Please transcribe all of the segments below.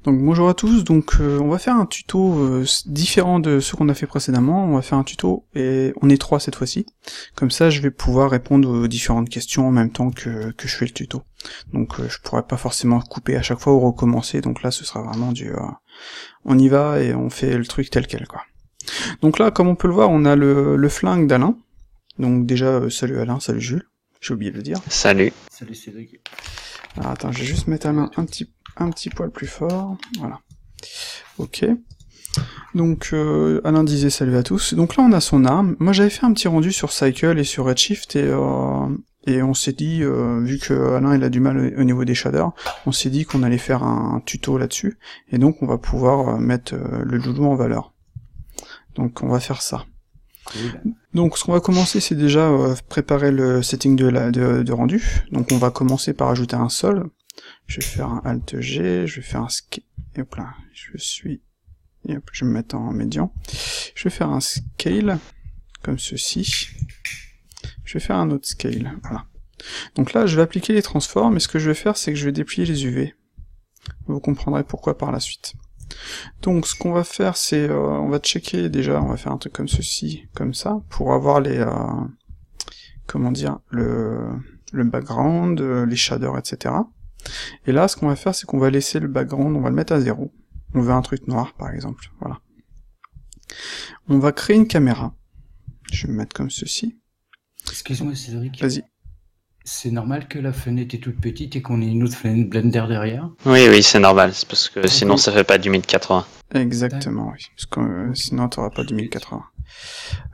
Donc bonjour à tous, donc on va faire un tuto différent de ce qu'on a fait précédemment, on va faire un tuto et on est trois cette fois-ci, comme ça je vais pouvoir répondre aux différentes questions en même temps que je fais le tuto. Donc je pourrais pas forcément couper à chaque fois ou recommencer, donc là ce sera vraiment on y va et on fait le truc tel quel quoi. Donc là comme on peut le voir on a le flingue d'Alain, donc déjà salut Alain, salut Jules, j'ai oublié de le dire. Salut. Salut Cédric. Alors attends, je vais juste mettre Alain un petit poil plus fort, voilà. Ok. Donc Alain disait salut à tous. Donc là on a son arme. Moi j'avais fait un petit rendu sur Cycle et sur Redshift et on s'est dit, vu que Alain il a du mal au niveau des shaders, on s'est dit qu'on allait faire un tuto là-dessus, et donc on va pouvoir mettre le loulou en valeur. Donc on va faire ça. Cool. Donc ce qu'on va commencer c'est déjà préparer le setting de rendu. Donc on va commencer par ajouter un sol. Je vais faire un Alt G, je vais faire un scale. Hop là, je vais me mettre en médian. Je vais faire un scale comme ceci. Je vais faire un autre scale, voilà. Donc là je vais appliquer les transforms et ce que je vais faire c'est que je vais déplier les UV. Vous comprendrez pourquoi par la suite. Donc ce qu'on va faire c'est on va checker déjà, on va faire un truc comme ceci, comme ça, pour avoir les comment dire, le background, les shaders, etc. Et là ce qu'on va faire c'est qu'on va laisser le background, on va le mettre à 0. On veut un truc noir par exemple, voilà. On va créer une caméra. Je vais me mettre comme ceci. Excuse-moi Cédric. Vas-y. C'est normal que la fenêtre est toute petite et qu'on ait une autre fenêtre Blender derrière? Oui, c'est normal, c'est parce que sinon ça fait pas du 1080. Exactement, oui. Parce que sinon t'auras pas du 1080.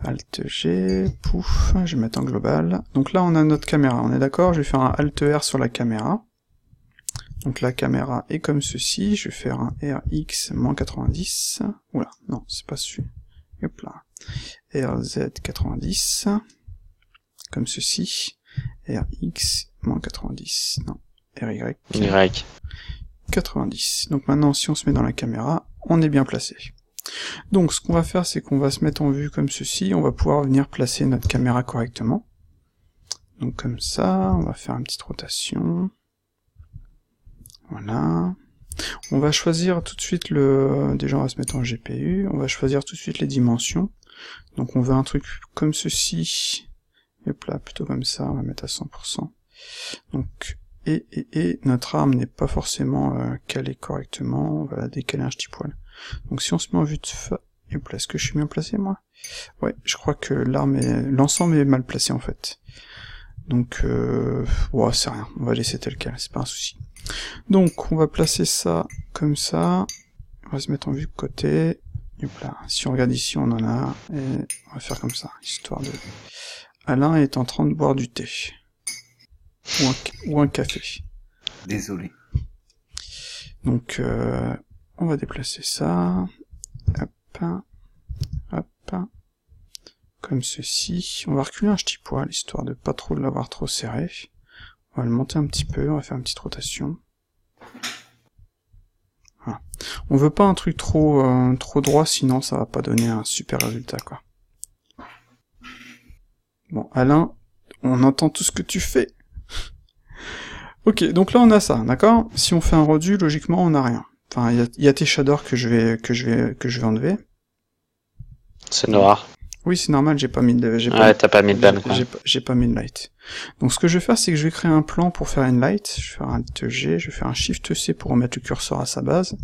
Alt G, pouf, je vais mettre en global. Donc là on a notre caméra, on est d'accord? Je vais faire un Alt R sur la caméra. Donc la caméra est comme ceci, je vais faire un RX-90. Oula, non, c'est pas celui. Hop là. RZ90. Comme ceci. RX-90. Non. RY. Y. 90. Donc maintenant, si on se met dans la caméra, on est bien placé. Donc ce qu'on va faire, c'est qu'on va se mettre en vue comme ceci, on va pouvoir venir placer notre caméra correctement. Donc comme ça, on va faire une petite rotation. Voilà. On va choisir tout de suite déjà on va se mettre en GPU, on va choisir tout de suite les dimensions. Donc on veut un truc comme ceci. Hop là, plutôt comme ça, on va mettre à 100%. Donc, et notre arme n'est pas forcément calée correctement, on va la décaler un petit poil. Donc si on se met en vue de face, hop là, est-ce que je suis bien placé moi? Ouais, je crois que l'ensemble est mal placé en fait. Donc, ouais, c'est rien, on va laisser tel quel, c'est pas un souci. Donc on va placer ça comme ça, on va se mettre en vue de côté, hop là, si on regarde ici on en a, et on va faire comme ça, histoire de... Alain est en train de boire du thé. Ou un café. Désolé. Donc, on va déplacer ça. Hop. Hop. Comme ceci. On va reculer un petit poil, histoire de pas trop l'avoir trop serré. On va le monter un petit peu, on va faire une petite rotation. Voilà. On veut pas un truc trop droit, sinon ça va pas donner un super résultat, quoi. Bon, Alain, on entend tout ce que tu fais. Ok, donc là on a ça, d'accord? Si on fait un rendu, logiquement on n'a rien. Enfin, il y a tes shaders que je vais enlever. C'est noir. Oui, c'est normal, j'ai pas mis de... T'as pas mis de ban, quoi. J'ai pas mis de light. Donc ce que je vais faire, c'est que je vais créer un plan pour faire une light. Je vais faire un Alt G, je vais faire un Shift C pour remettre le curseur à sa base.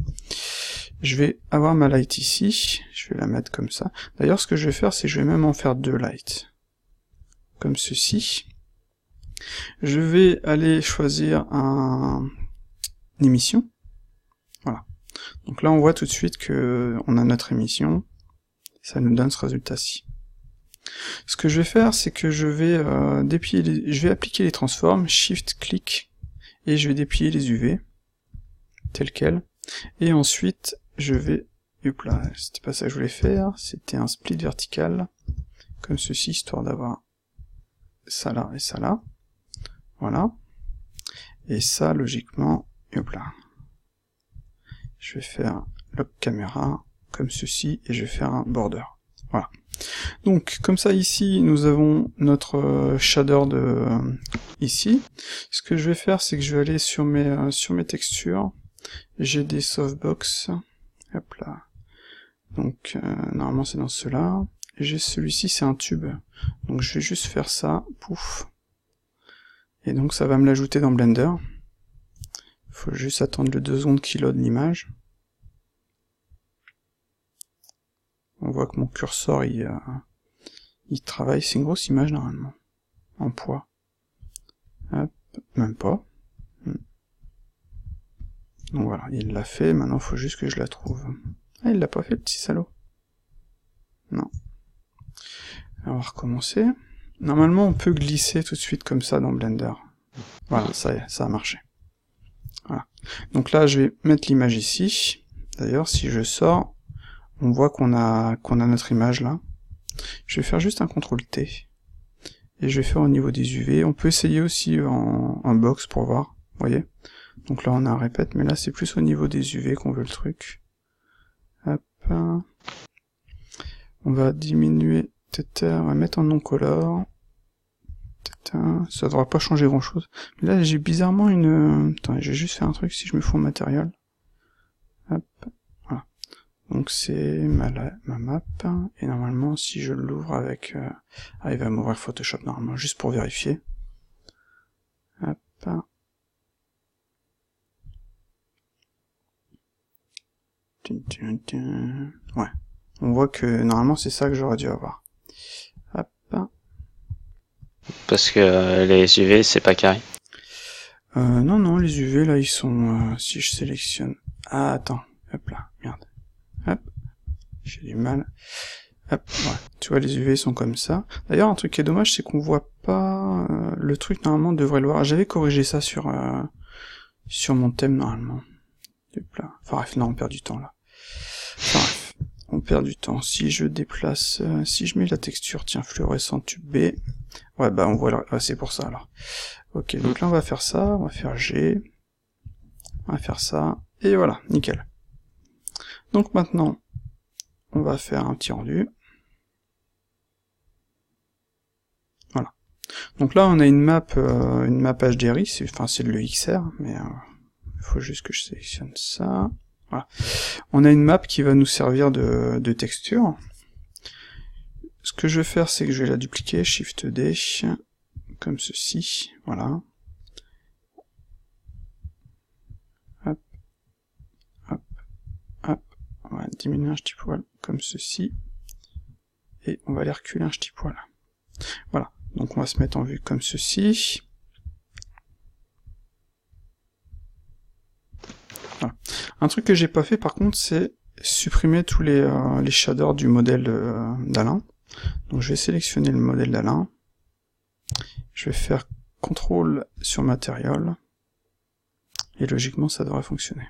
Je vais avoir ma light ici, je vais la mettre comme ça. D'ailleurs, ce que je vais faire, c'est que je vais même en faire deux lights. Comme ceci. Je vais aller choisir une émission. Voilà. Donc là, on voit tout de suite que on a notre émission. Ça nous donne ce résultat-ci. Ce que je vais faire, c'est que je vais je vais appliquer les transforms, Shift-clic, et je vais déplier les UV, tel quel. Et ensuite, je vais... Hop là, c'était pas ça que je voulais faire, c'était un split vertical, comme ceci, histoire d'avoir ça là et ça là. Voilà. Et ça, logiquement, hop là. Je vais faire lock caméra, comme ceci, et je vais faire un border. Voilà. Donc, comme ça, ici, nous avons notre shader ici. Ce que je vais faire, c'est que je vais aller sur mes textures, j'ai des softbox, hop là, donc normalement c'est dans ceux-là, j'ai celui-ci c'est un tube, donc je vais juste faire ça, pouf, et donc ça va me l'ajouter dans Blender, faut juste attendre le 2 secondes qu'il load l'image. On voit que mon curseur il travaille, c'est une grosse image normalement, en poids. Hop, même pas. Donc voilà, il l'a fait, maintenant il faut juste que je la trouve. Ah, il l'a pas fait le petit salaud. Non. On va recommencer. Normalement on peut glisser tout de suite comme ça dans Blender. Voilà, ça y est, ça a marché. Voilà. Donc là je vais mettre l'image ici. D'ailleurs si je sors, on voit qu'on a notre image là. Je vais faire juste un CTRL-T. Et je vais faire au niveau des UV. On peut essayer aussi en box pour voir, vous voyez. Donc là on a un répète, mais là c'est plus au niveau des UV qu'on veut le truc. Hop. On va diminuer Tether, on va mettre en non-color. Ça devra pas changer grand chose. Mais là j'ai bizarrement une... Attends, je vais juste faire un truc si je me fous en matériel. Hop. Voilà. Donc c'est ma map, et normalement si je l'ouvre avec... il va m'ouvrir Photoshop normalement, juste pour vérifier. Hop. Ouais. On voit que normalement c'est ça que j'aurais dû avoir. Hop. Parce que les UV c'est pas carré. Non, les UV là ils sont... si je sélectionne... Ah attends, hop là, merde. Hop. J'ai du mal. Hop, ouais. Tu vois, les UV sont comme ça. D'ailleurs, un truc qui est dommage, c'est qu'on voit pas... le truc, normalement, devrait le voir. J'avais corrigé ça sur mon thème, normalement. Hop là. Enfin bref, non, on perd du temps, là. Enfin bref, on perd du temps. Si je déplace... si je mets la texture, tiens, fluorescent tube B... Ouais, bah, on voit là. Ah, c'est pour ça, alors. Ok, donc là, on va faire ça. On va faire G. On va faire ça. Et voilà, nickel. Donc maintenant... on va faire un petit rendu. Voilà. Donc là, on a une map HDRI, c'est le XR, mais il faut juste que je sélectionne ça. Voilà. On a une map qui va nous servir de texture. Ce que je vais faire, c'est que je vais la dupliquer, Shift D, comme ceci, voilà. Hop, hop, hop. On va diminuer un petit poil comme ceci, et on va les reculer un petit poil. Voilà, donc on va se mettre en vue comme ceci. Voilà. Un truc que j'ai pas fait par contre, c'est supprimer tous les shaders du modèle d'Alain. Donc je vais sélectionner le modèle d'Alain, je vais faire CTRL sur Material, et logiquement ça devrait fonctionner.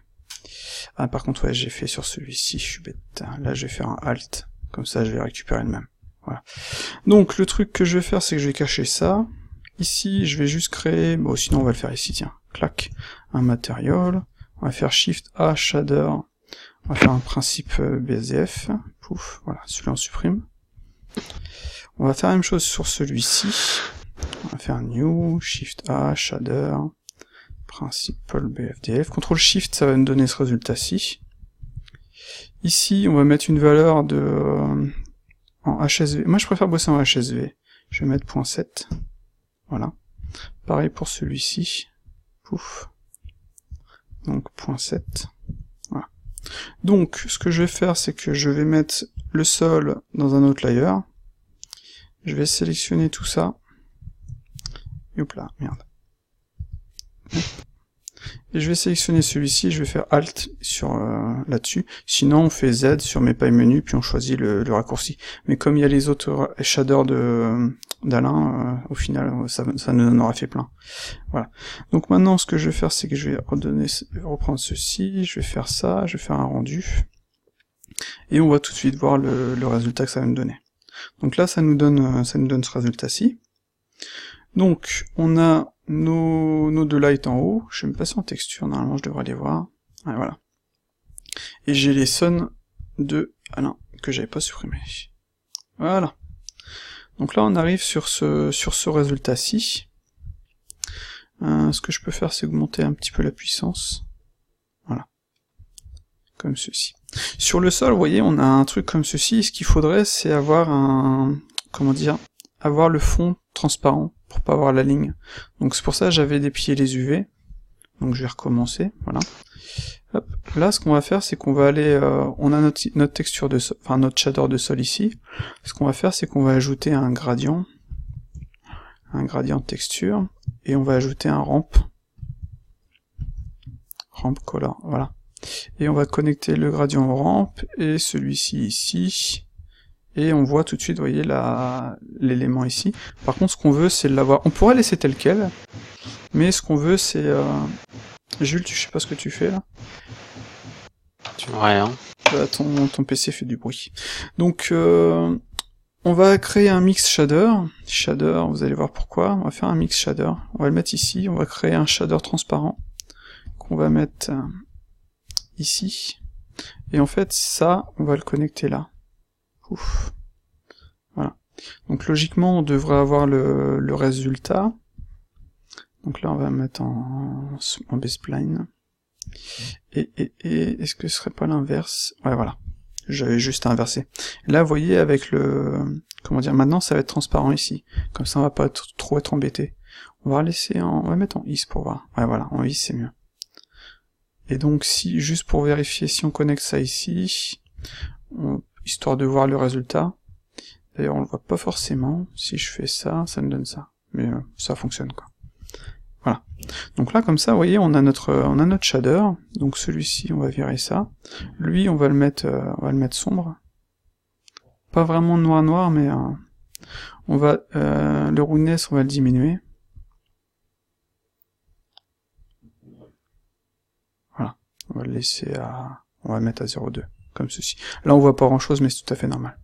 Ah, par contre, ouais, j'ai fait sur celui-ci, je suis bête. Là, je vais faire un Alt, comme ça, je vais récupérer le même. Voilà. Donc, le truc que je vais faire, c'est que je vais cacher ça. Ici, je vais juste créer... Bon, sinon, on va le faire ici, tiens. Clac. Un Material. On va faire Shift A, Shader. On va faire un principe BSDF. Pouf, voilà, celui-là, on supprime. On va faire la même chose sur celui-ci. On va faire New, Shift A, Shader... Principal BFDF. CTRL SHIFT, ça va nous donner ce résultat-ci. Ici, on va mettre une valeur de en HSV. Moi, je préfère bosser en HSV. Je vais mettre 0.7. Voilà. Pareil pour celui-ci. Pouf. Donc 0.7. Voilà. Donc, ce que je vais faire, c'est que je vais mettre le sol dans un autre layer. Je vais sélectionner tout ça. Et hop là, merde. Et je vais sélectionner celui-ci, je vais faire Alt sur là-dessus. Sinon, on fait Z sur mes pailles menus, puis on choisit le raccourci. Mais comme il y a les autres shaders d'Alain, au final, ça nous en aura fait plein. Voilà. Donc maintenant, ce que je vais faire, c'est que je vais reprendre ceci, je vais faire ça, je vais faire un rendu. Et on va tout de suite voir le résultat que ça va me donner. Donc là, ça nous donne ce résultat-ci. Donc, on a nos deux lights en haut, je vais me passer en texture, normalement je devrais les voir, ah, voilà. Et j'ai les suns de Alain, que j'avais pas supprimé. Voilà. Donc là on arrive sur ce résultat-ci. Ce que je peux faire, c'est augmenter un petit peu la puissance. Voilà. comme ceci. Sur le sol, vous voyez, on a un truc comme ceci, ce qu'il faudrait, c'est avoir avoir le fond transparent, pour pas avoir la ligne. Donc c'est pour ça que j'avais déplié les UV, donc je vais recommencer, voilà. Hop. Là, ce qu'on va faire, c'est qu'on va aller, on a notre texture de sol, enfin notre shader de sol ici. Ce qu'on va faire, c'est qu'on va ajouter un gradient de texture, et on va ajouter un ramp color, voilà. Et on va connecter le gradient au ramp, et celui-ci ici, et on voit tout de suite, vous voyez, l'élément ici. Par contre, ce qu'on veut, c'est l'avoir, on pourrait laisser tel quel, mais ce qu'on veut, c'est, Jules, je sais pas ce que tu fais, là. Rien. Bah, ton PC fait du bruit. Donc, on va créer un mix shader. Shader, vous allez voir pourquoi. On va faire un mix shader. On va le mettre ici. On va créer un shader transparent qu'on va mettre ici. Et en fait, ça, on va le connecter là. Ouf. Voilà. Donc, logiquement, on devrait avoir le résultat. Donc là, on va mettre en baseline. Et est-ce que ce serait pas l'inverse? Ouais, voilà. J'avais juste inversé. Là, vous voyez, avec maintenant, ça va être transparent ici. Comme ça, on va pas trop être embêté. On va on va mettre en is pour voir. Ouais, voilà, en is, c'est mieux. Et donc, juste pour vérifier, si on connecte ça ici, histoire de voir le résultat. D'ailleurs, on le voit pas forcément. Si je fais ça, ça me donne ça. Mais ça fonctionne, quoi. Voilà. Donc là, comme ça, vous voyez, on a notre shader. Donc celui-ci, on va virer ça. Lui, on va le mettre sombre. Pas vraiment noir, mais le roughness, on va le diminuer. Voilà. On va le laisser on va le mettre à 0,2, comme ceci. Là, on voit pas grand-chose, mais c'est tout à fait normal.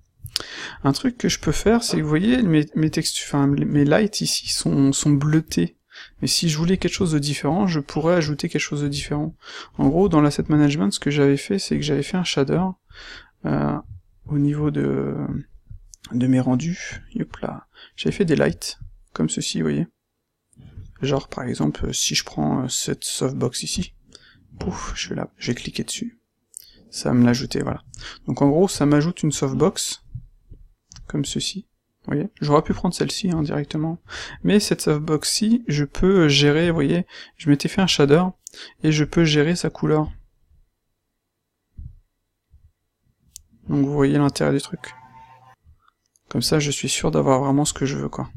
Un truc que je peux faire, c'est que vous voyez, mes textures, enfin, mes lights ici sont bleutés. Mais si je voulais quelque chose de différent, je pourrais ajouter quelque chose de différent. En gros, dans l'asset management, ce que j'avais fait, c'est que j'avais fait un shader au niveau de mes rendus. Hop là. J'avais fait des lights, comme ceci, vous voyez. Genre, par exemple, si je prends cette softbox ici, pouf, je vais cliquer dessus. Ça va me l'ajouter, voilà. Donc en gros, ça m'ajoute une softbox, comme ceci. Vous voyez, j'aurais pu prendre celle-ci directement, mais cette softbox-ci, je peux gérer, vous voyez, je m'étais fait un shader, et je peux gérer sa couleur. Donc vous voyez l'intérêt du truc. Comme ça, je suis sûr d'avoir vraiment ce que je veux, quoi.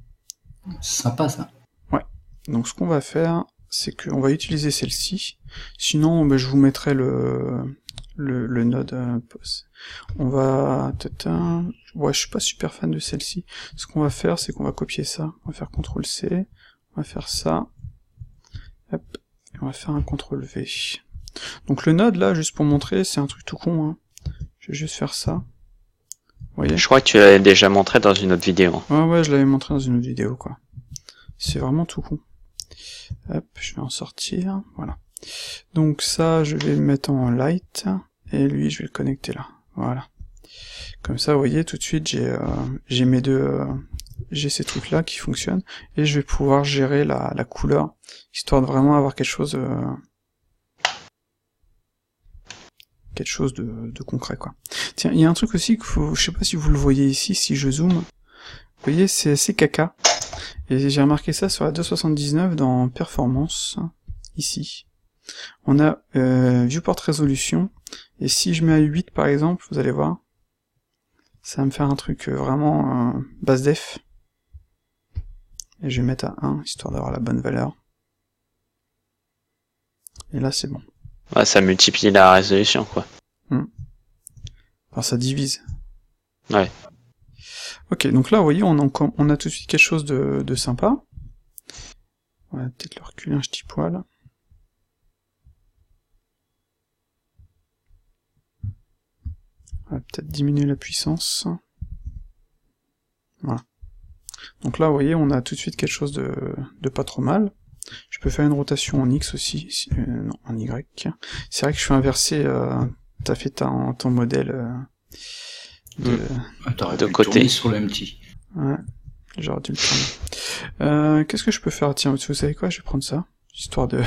Sympa, ça. Ouais. Donc ce qu'on va faire, c'est qu'on va utiliser celle-ci, sinon je vous mettrai le node on va ouais, je suis pas super fan de celle-ci. Ce qu'on va faire, c'est qu'on va copier ça, on va faire CTRL-C, on va faire ça, hop, et on va faire un CTRL-V. Donc le node là, juste pour montrer, c'est un truc tout con, hein. Je vais juste faire ça. Vous voyez ? Je crois que tu l'avais déjà montré dans une autre vidéo. Ouais, je l'avais montré dans une autre vidéo, quoi. C'est vraiment tout con. Hop, je vais en sortir, voilà. Donc ça, je vais le mettre en light, et lui, je vais le connecter là, voilà. Comme ça, vous voyez, tout de suite, j'ai mes deux, j'ai ces trucs-là qui fonctionnent, et je vais pouvoir gérer la couleur, histoire de vraiment avoir quelque chose de concret, quoi. Tiens, il y a un truc aussi je sais pas si vous le voyez ici, si je zoome, vous voyez, c'est assez caca, et j'ai remarqué ça sur la 279 dans Performance, ici. On a Viewport Résolution, et si je mets à 8 par exemple, vous allez voir, ça va me faire un truc vraiment basse def. Et je vais mettre à 1, histoire d'avoir la bonne valeur. Et là c'est bon. Ouais, ça multiplie la résolution, quoi. Enfin, ça divise. Ouais. Ok, donc là, vous voyez, on a tout de suite quelque chose de sympa. On va peut-être le reculer un petit poil. On va peut-être diminuer la puissance. Voilà. Donc là, vous voyez, on a tout de suite quelque chose de pas trop mal. Je peux faire une rotation en X aussi, non, en Y. C'est vrai que je suis inversé, t'as fait ton modèle T'aurais de pu côté. tourner sur le MT. Ouais, j'aurais dû le prendre. Qu'est-ce que je peux faire? Tiens, vous savez quoi? Je vais prendre ça, histoire de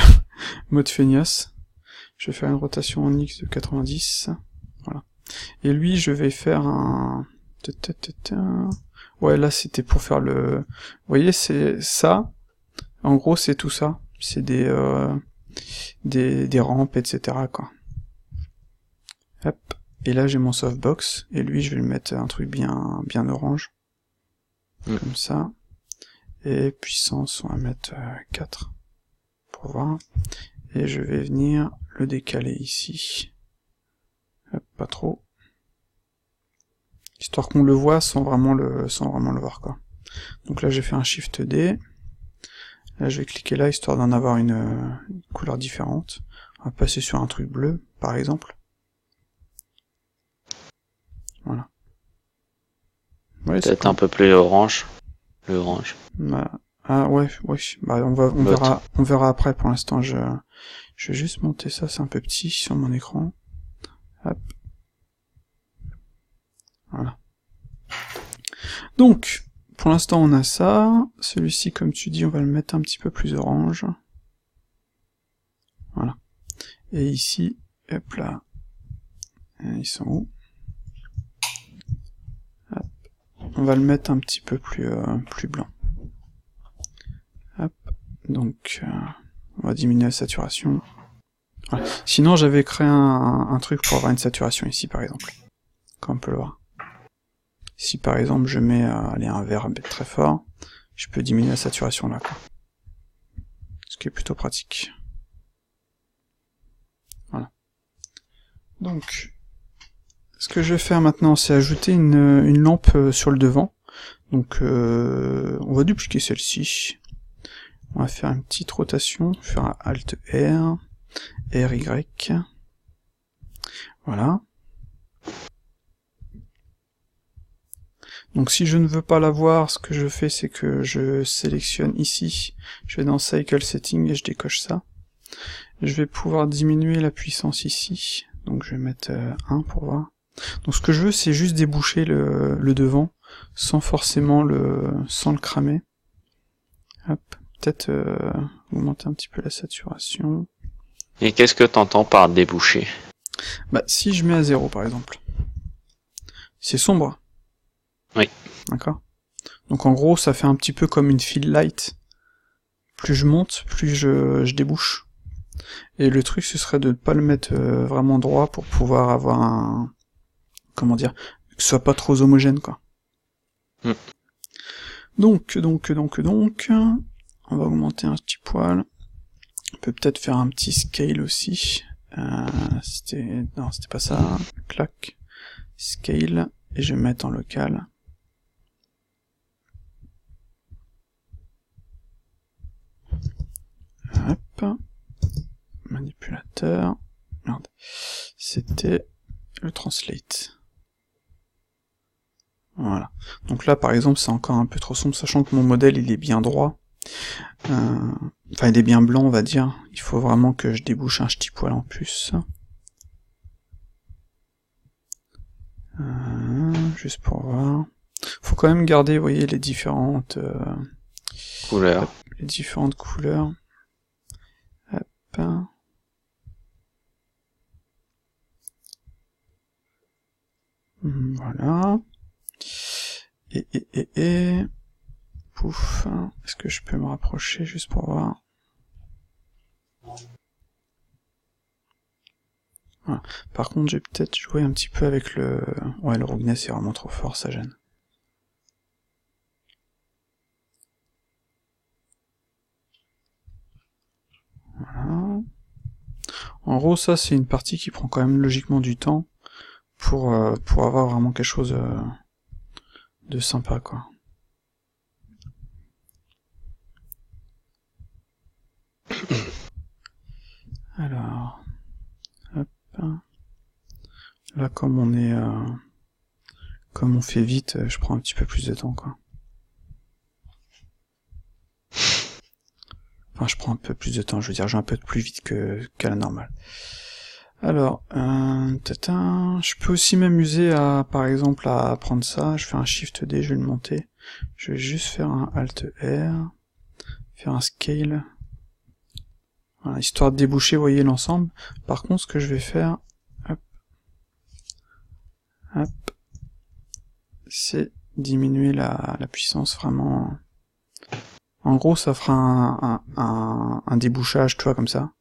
mode feignasse. Je vais faire une rotation en X de 90. Voilà. Et lui, je vais faire un... Ouais, là, c'était pour faire le... Vous voyez, c'est ça. En gros, c'est tout ça. C'est des rampes, etc., quoi. Hop. Et là, j'ai mon softbox. Et lui, je vais le mettre un truc bien orange. Comme ça. Et puissance, on va mettre 4. Pour voir. Et je vais venir le décaler ici. Hop, pas trop. Histoire qu'on le voit sans vraiment le voir, quoi. Donc là, j'ai fait un Shift D. Là, je vais cliquer là, histoire d'en avoir une couleur différente. On va passer sur un truc bleu, par exemple. Voilà. Ouais, peut-être un peu plus orange. Le orange. Bah, ah ouais. Bah, on verra après. Pour l'instant, je vais juste monter ça. C'est un peu petit sur mon écran. Hop. Voilà. Donc, pour l'instant, on a ça. Celui-ci, comme tu dis, on va le mettre un petit peu plus orange. Voilà. Et ici, hop là. Ils sont où? Hop. On va le mettre un petit peu plus blanc. Hop. Donc, on va diminuer la saturation. Voilà. Sinon, j'avais créé un truc pour avoir une saturation ici, par exemple. Comme on peut le voir. Si par exemple je mets un vert très fort, je peux diminuer la saturation là, quoi. Ce qui est plutôt pratique. Voilà. Donc, ce que je vais faire maintenant, c'est ajouter une lampe sur le devant. Donc, on va dupliquer celle-ci. On va faire une petite rotation, faire un Alt R, RY. Voilà. Donc si je ne veux pas la voir, ce que je fais, c'est que je sélectionne ici, je vais dans Cycle Setting et je décoche ça. Je vais pouvoir diminuer la puissance ici, donc je vais mettre 1 pour voir. Donc ce que je veux, c'est juste déboucher le devant, sans forcément sans le cramer. Hop, peut-être augmenter un petit peu la saturation. Et qu'est-ce que t'entends par déboucher? Bah si je mets à 0 par exemple, c'est sombre. Oui. D'accord. Donc en gros, ça fait un petit peu comme une fill light. Plus je monte, plus je débouche. Et le truc, ce serait de ne pas le mettre vraiment droit pour pouvoir avoir un... Comment dire? Que ce soit pas trop homogène, quoi. Donc, on va augmenter un petit poil. On peut peut-être faire un petit scale aussi. Non, c'était pas ça. Clac. Scale. Et je vais mettre en local. Hop. Manipulateur. Merde. C'était le translate. Voilà. Donc là, par exemple, c'est encore un peu trop sombre, sachant que mon modèle, il est bien droit. Enfin, il est bien blanc, on va dire. Il faut vraiment que je débouche un petit poil en plus. Juste pour voir. Faut quand même garder, vous voyez, les différentes couleurs. Les différentes couleurs. Hop. Voilà. Et... Pouf. Est-ce que je peux me rapprocher juste pour voir? Voilà. Par contre, j'ai peut-être joué un petit peu avec le... Ouais, le roughness est vraiment trop fort, ça gêne. Voilà. En gros, ça, c'est une partie qui prend quand même logiquement du temps pour avoir vraiment quelque chose de sympa, quoi. Alors... Hop. Là, comme on est... comme on fait vite, je prends un petit peu plus de temps, quoi. Enfin, je prends un peu plus de temps, je veux dire, je vais un peu plus vite qu'à la normale. Alors, je peux aussi m'amuser à, par exemple, à prendre ça, je fais un Shift D, je vais le monter. Je vais juste faire un Alt R, faire un Scale. Voilà, histoire de déboucher, vous voyez, l'ensemble. Par contre, ce que je vais faire, hop, hop, c'est diminuer la puissance vraiment. En gros, ça fera un débouchage, tu vois, comme ça.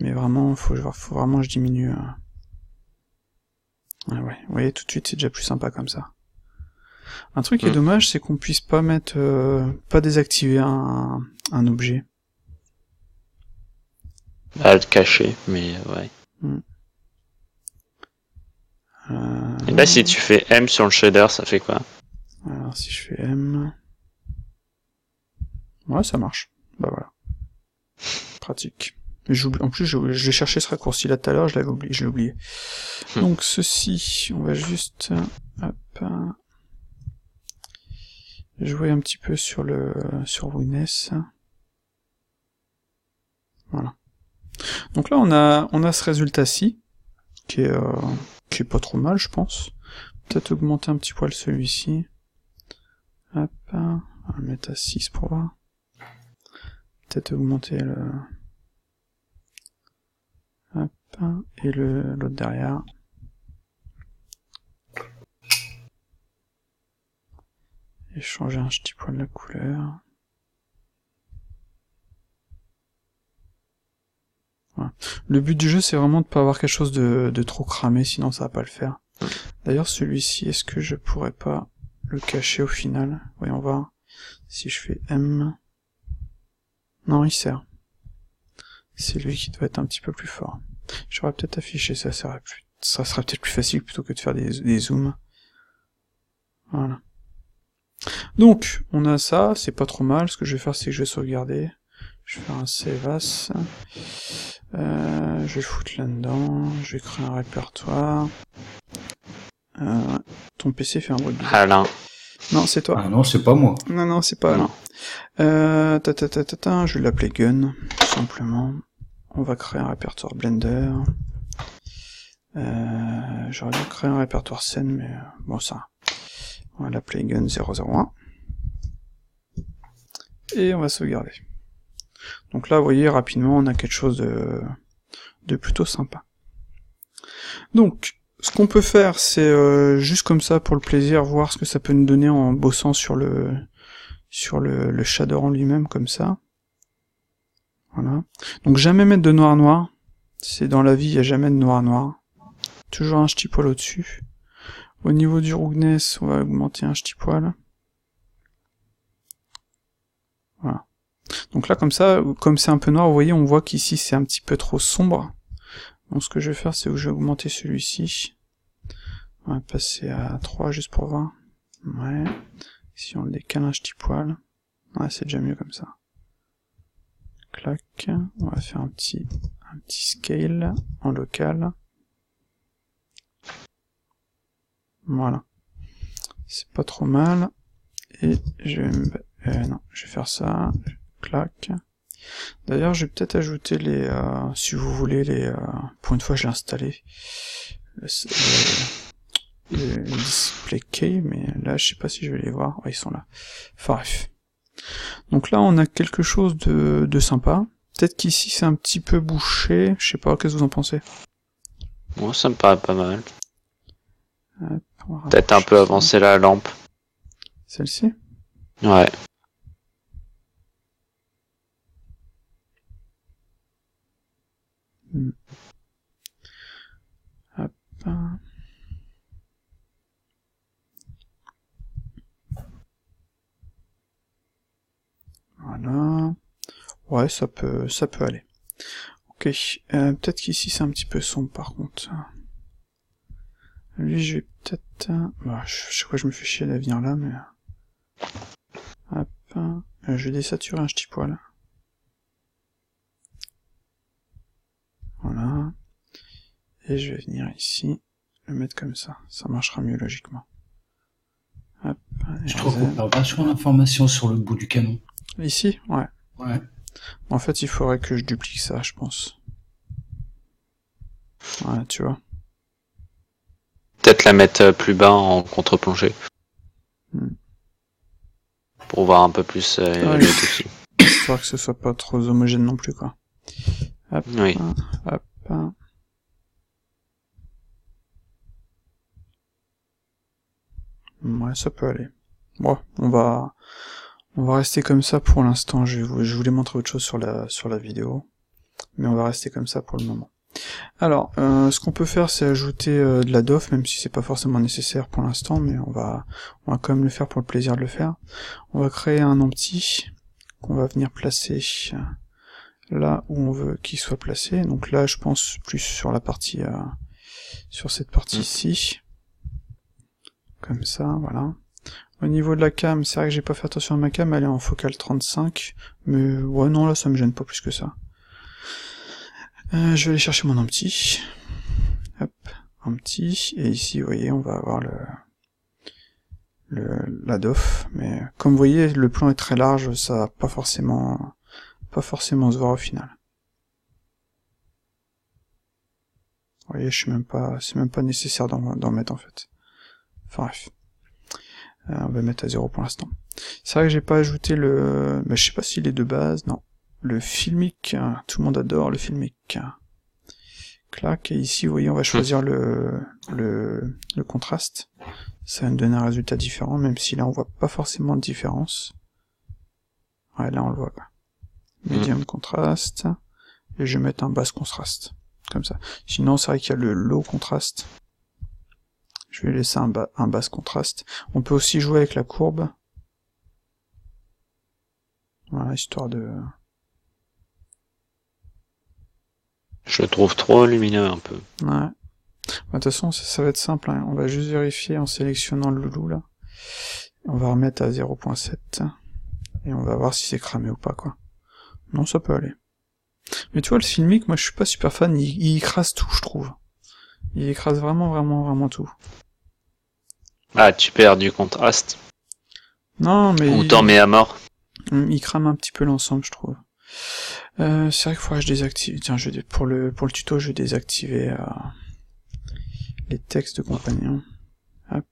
Mais vraiment, faut vraiment que je diminue. Ouais, vous voyez, tout de suite, c'est déjà plus sympa comme ça. Un truc qui est dommage, c'est qu'on puisse pas mettre, pas désactiver un objet. À le cacher, mais ouais. Et là, si tu fais M sur le shader, ça fait quoi? Alors, si je fais M... Ouais, ça marche. Bah voilà. Pratique. En plus, j'ai cherché ce raccourci là tout à l'heure, je l'ai oublié. Donc, ceci, on va juste... Hop... jouer un petit peu sur Winess. Voilà. Donc là, on a ce résultat-ci, qui est pas trop mal, je pense. Peut-être augmenter un petit poil celui-ci. Hop, on va le mettre à 6 pour voir. Peut-être augmenter hop, et l'autre derrière. Et changer un petit poil la couleur. Voilà. Le but du jeu, c'est vraiment de pas avoir quelque chose de trop cramé, sinon ça va pas le faire. D'ailleurs, celui-ci, est-ce que je pourrais pas le cacher au final? Voyons voir. Si je fais M... Non, il sert. C'est lui qui doit être un petit peu plus fort. J'aurais peut-être affiché ça, ça sera peut-être plus facile plutôt que de faire des zooms. Voilà. Donc, on a ça, c'est pas trop mal. Ce que je vais faire, c'est que je vais sauvegarder. Je vais faire un save as. Je vais foutre là-dedans. Je vais créer un répertoire. Ton PC fait un bruit de bizarre. Alain. Non, c'est toi. Ah non, c'est pas moi. Non, c'est pas Alain. Je vais l'appeler Gun, tout simplement. On va créer un répertoire Blender. J'aurais dû créer un répertoire scène, mais bon, ça. On va l'appeler Gun 001. Et on va sauvegarder. Donc là, vous voyez, rapidement, on a quelque chose de plutôt sympa. Donc, ce qu'on peut faire, c'est juste comme ça, pour le plaisir, voir ce que ça peut nous donner en bossant sur le shader en lui-même, comme ça. Voilà. Donc jamais mettre de noir-noir. C'est dans la vie, il n'y a jamais de noir-noir. Toujours un petit poil au-dessus. Au niveau du roughness, on va augmenter un petit poil. Voilà. Donc là, comme ça, comme c'est un peu noir, vous voyez, on voit qu'ici c'est un petit peu trop sombre. Donc ce que je vais faire, c'est que je vais augmenter celui-ci. On va passer à 3 juste pour voir. Ouais. Si on le décale un petit poil. Ouais, c'est déjà mieux comme ça. Clac. On va faire un petit scale en local. Voilà. C'est pas trop mal. Et je vais non, je vais faire ça. Clac. D'ailleurs, je vais peut-être ajouter les, si vous voulez, pour une fois, je l'ai installé. Le display key, mais là, je sais pas si je vais les voir. Ouais, ils sont là. Enfin, bref. Donc là, on a quelque chose de sympa. Peut-être qu'ici, c'est un petit peu bouché. Je sais pas, qu'est-ce que vous en pensez? Moi, ça me paraît pas mal. Peut-être un peu avancer la lampe. Celle-ci? Ouais. Hop. Voilà. Ouais, ça peut aller. Ok. Peut-être qu'ici c'est un petit peu sombre par contre. Lui, je vais peut-être... Bah, je sais pas, je me fais chier à venir là, mais... Hop. Je vais désaturer un petit poil. Voilà. Et je vais venir ici, le mettre comme ça. Ça marchera mieux logiquement. Hop. Je trouve qu'on perd vachement d'informations sur le bout du canon. Ici? Ouais. Ouais. En fait, il faudrait que je duplique ça, je pense. Ouais, tu vois. Peut-être la mettre plus bas en contre-plongée. Pour voir un peu plus les dessus. histoire que ce soit pas trop homogène non plus, quoi. Hop, Oui. hop. Ouais, ça peut aller. Bon, on va rester comme ça pour l'instant. Je voulais montrer autre chose sur la vidéo, mais on va rester comme ça pour le moment. Alors, ce qu'on peut faire, c'est ajouter de la DOF, même si c'est pas forcément nécessaire pour l'instant, mais on va quand même le faire pour le plaisir de le faire. On va créer un empty qu'on va venir placer là où on veut qu'il soit placé. Donc là, je pense plus sur la partie, sur cette partie ici, comme ça, voilà. Au niveau de la cam, c'est vrai que j'ai pas fait attention à ma cam, elle est en focale 35, mais ouais, non, là, ça me gêne pas plus que ça. Je vais aller chercher mon empty. Hop, empty, et ici, vous voyez, on va avoir la DOF, mais comme vous voyez, le plan est très large, ça va pas forcément se voir au final. Vous voyez, c'est même pas nécessaire d'en mettre en fait. Enfin bref. On va mettre à 0 pour l'instant. C'est vrai que j'ai pas ajouté mais je sais pas s'il est de base, non. Le filmic, tout le monde adore le filmic. Clac, et ici, vous voyez, on va choisir le contraste. Ça va nous donner un résultat différent, même si là, on voit pas forcément de différence. Ouais, là, on le voit, quoi. Medium contraste, et je vais mettre un basse contraste, comme ça. Sinon, c'est vrai qu'il y a le low contraste. Je vais laisser un basse contraste. On peut aussi jouer avec la courbe. Voilà, histoire de... Je le trouve trop lumineux un peu. Ouais. De toute façon, ça va être simple, hein. On va juste vérifier en sélectionnant le loulou, là. On va remettre à 0.7. Et on va voir si c'est cramé ou pas, quoi. Non, ça peut aller. Mais tu vois, le filmic, moi je suis pas super fan, il écrase tout, je trouve. Il écrase vraiment tout. Ah, tu perds du contraste. Non, mais... Ou t'en mets à mort. Il crame un petit peu l'ensemble, je trouve. C'est vrai qu'il faudrait que je désactive... Tiens, pour le tuto, je vais désactiver les textes de compagnon. Hop.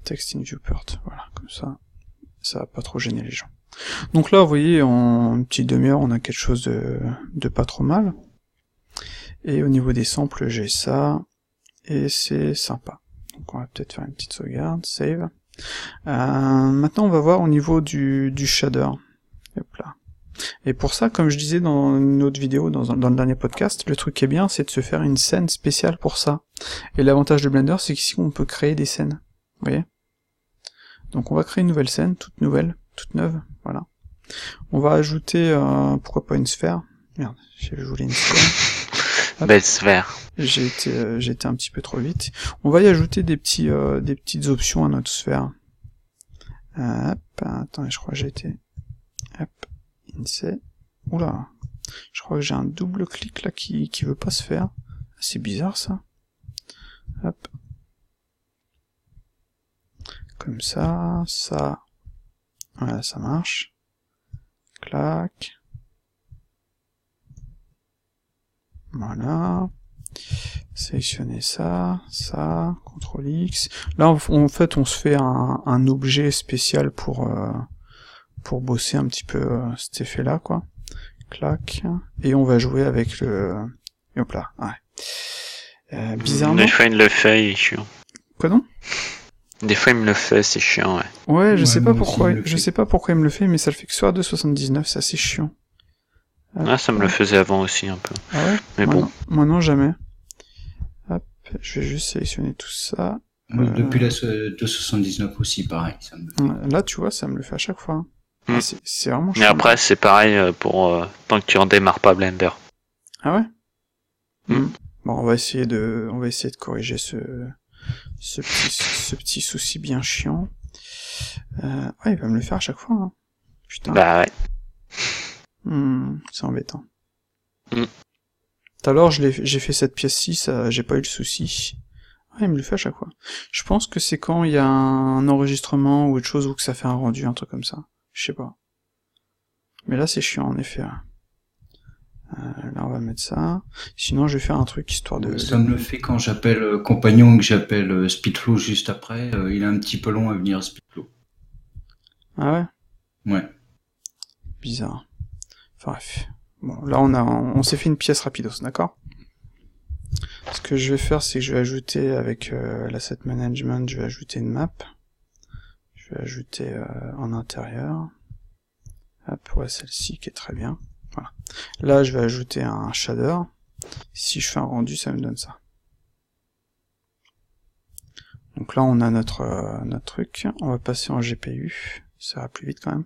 Text in viewport. Voilà, comme ça va pas trop gêner les gens. Donc là, vous voyez, en une petite demi-heure, on a quelque chose de pas trop mal. Et au niveau des samples, j'ai ça, et c'est sympa. Donc on va peut-être faire une petite sauvegarde, save. Maintenant, on va voir au niveau du shader. Hop là. Et pour ça, comme je disais dans une autre vidéo, dans le dernier podcast, le truc qui est bien, c'est de se faire une scène spéciale pour ça. Et l'avantage de Blender, c'est qu'ici, on peut créer des scènes. Vous voyez ? Donc on va créer une nouvelle scène, toute neuve, voilà. On va ajouter, pourquoi pas une sphère. Merde, je voulais une sphère. Belle sphère. J'ai été un petit peu trop vite. On va y ajouter des petites options à notre sphère. Hop, attends, je crois que j'ai été... Hop, inset. Oula, je crois que j'ai un double clic là qui veut pas se faire. C'est bizarre ça. Hop. Comme ça, voilà, ça marche. Clac. Voilà. Sélectionner ça, CTRL X. Là, en fait, on se fait un objet spécial pour bosser un petit peu cet effet-là, quoi. Clac. Et on va jouer avec le... Et hop là, ouais. Bizarrement... Des fois, il le fait, il est chiant. Quoi non? Des fois, il me le fait, c'est chiant, ouais. Ouais, je sais pas pourquoi il me le fait, mais ça le fait que sur 2,79, c'est assez chiant. Ah, ça me le faisait avant aussi, un peu. Ah ouais? Mais bon. Moi non, jamais. Hop, je vais juste sélectionner tout ça. Depuis la 2,79 aussi, pareil. Ça me le fait. Là, tu vois, ça me le fait à chaque fois. Ah, c'est vraiment chiant. Mais après, c'est pareil pour tant que tu redémarres pas Blender. Ah ouais? Bon, on va essayer de corriger ce petit souci bien chiant. Ouais, il va me le faire à chaque fois, hein. Putain. Bah ouais. C'est embêtant. Tout à l'heure, j'ai fait cette pièce-ci, j'ai pas eu le souci. Ouais, il me le fait à chaque fois. Je pense que c'est quand il y a un enregistrement ou autre chose, ou que ça fait un rendu, un truc comme ça. Je sais pas. Mais là, c'est chiant, en effet. Là, on va mettre ça. Sinon, je vais faire un truc histoire de... Ça me le fait quand j'appelle compagnon, que j'appelle Speedflow juste après. Il est un petit peu long à venir Speedflow. Ah ouais? Ouais. Bizarre. Enfin bref. Bon, là on s'est fait une pièce rapidos, d'accord? Ce que je vais faire, c'est que je vais ajouter avec l'asset management, je vais ajouter une map. Je vais ajouter en intérieur. Hop, ouais, celle-ci qui est très bien. Voilà. Là, je vais ajouter un shader. Si je fais un rendu, ça me donne ça. Donc là, on a notre truc. On va passer en GPU. Ça va plus vite quand même.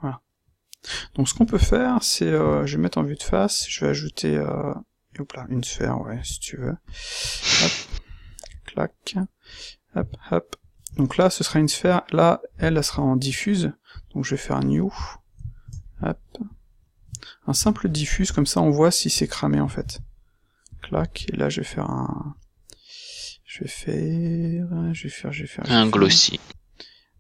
Voilà. Donc ce qu'on peut faire, c'est, je vais mettre en vue de face. Je vais ajouter, hop là, une sphère, ouais, si tu veux. Hop, clac. Hop, hop. Donc là, ce sera une sphère. Là, elle sera en diffuse. Donc je vais faire new. Hop. Un simple diffuse, comme ça on voit si c'est cramé en fait. Clac, et là je vais faire un... Je vais faire... Un glossy.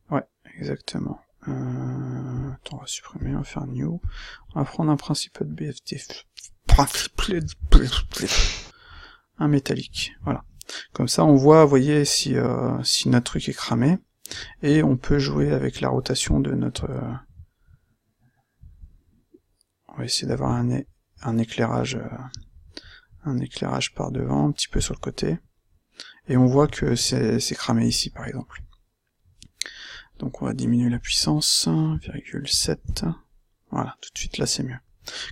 Ouais, exactement. Attends, on va supprimer, on va faire new. On va prendre un principal BFD. Un métallique, voilà. Comme ça on voit, vous voyez, si notre truc est cramé. Et on peut jouer avec la rotation de notre... On va essayer d'avoir un éclairage par devant, un petit peu sur le côté. Et on voit que c'est cramé ici, par exemple. Donc on va diminuer la puissance, 1,7. Voilà, tout de suite là c'est mieux.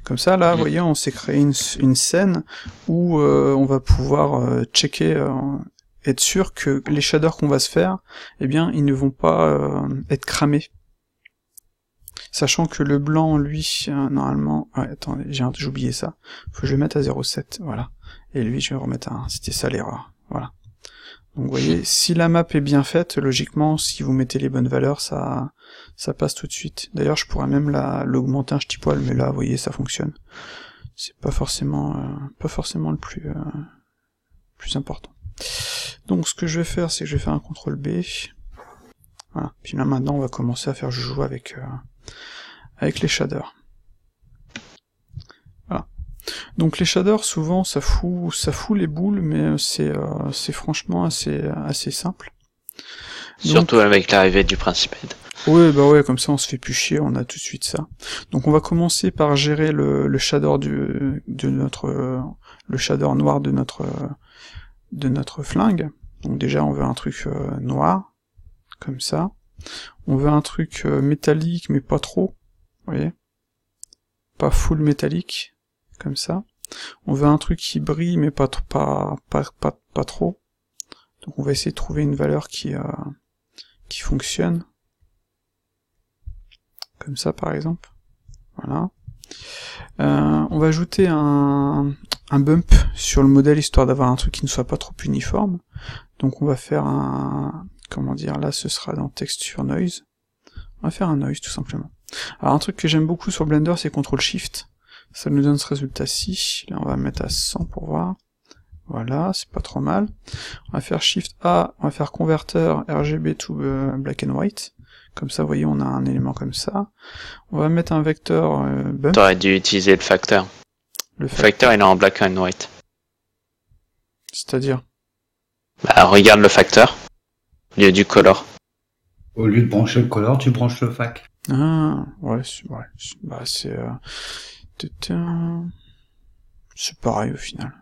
Comme ça, là, vous voyez, on s'est créé une scène où on va pouvoir checker, être sûr que les shaders qu'on va se faire, eh bien, ils ne vont pas être cramés. Sachant que le blanc, lui, normalement... Ouais, attendez, j'ai oublié ça. Faut que je le mette à 0,7, voilà. Et lui, je vais le remettre à 1. C'était ça l'erreur, voilà. Donc vous voyez, si la map est bien faite, logiquement, si vous mettez les bonnes valeurs, ça passe tout de suite. D'ailleurs, je pourrais même l'augmenter un petit poil, mais là, vous voyez, ça fonctionne. C'est pas forcément le plus important. Donc ce que je vais faire, c'est que je vais faire un CTRL B. Voilà. Puis là maintenant, on va commencer à faire joujou avec les shaders. Voilà. Donc les shaders, souvent, ça fout les boules, mais c'est franchement assez simple. Surtout donc, avec l'arrivée du Principad. Oui, bah ouais, comme ça on se fait plus chier, on a tout de suite ça. Donc on va commencer par gérer le shader le shader noir de notre flingue. Donc déjà on veut un truc noir, comme ça. On veut un truc métallique, mais pas trop, vous voyez. Pas full métallique, comme ça. On veut un truc qui brille, mais pas trop. Donc on va essayer de trouver une valeur qui fonctionne. Comme ça par exemple. Voilà. On va ajouter un bump sur le modèle histoire d'avoir un truc qui ne soit pas trop uniforme. Donc on va faire comment dire, là ce sera dans texture noise. On va faire un noise tout simplement. Alors un truc que j'aime beaucoup sur Blender, c'est CTRL SHIFT. Ça nous donne ce résultat-ci. Là on va mettre à 100 pour voir. Voilà, c'est pas trop mal. On va faire Shift A, on va faire converteur RGB to black and white. Comme ça, vous voyez, on a un élément comme ça. On va mettre un vecteur bump. T'aurais dû utiliser le facteur. Le facteur, il est en black and white. C'est-à-dire? Bah, regarde le facteur, au lieu du color. Au lieu de brancher le color, tu branches le fac. Ah, ouais, bah, c'est pareil au final.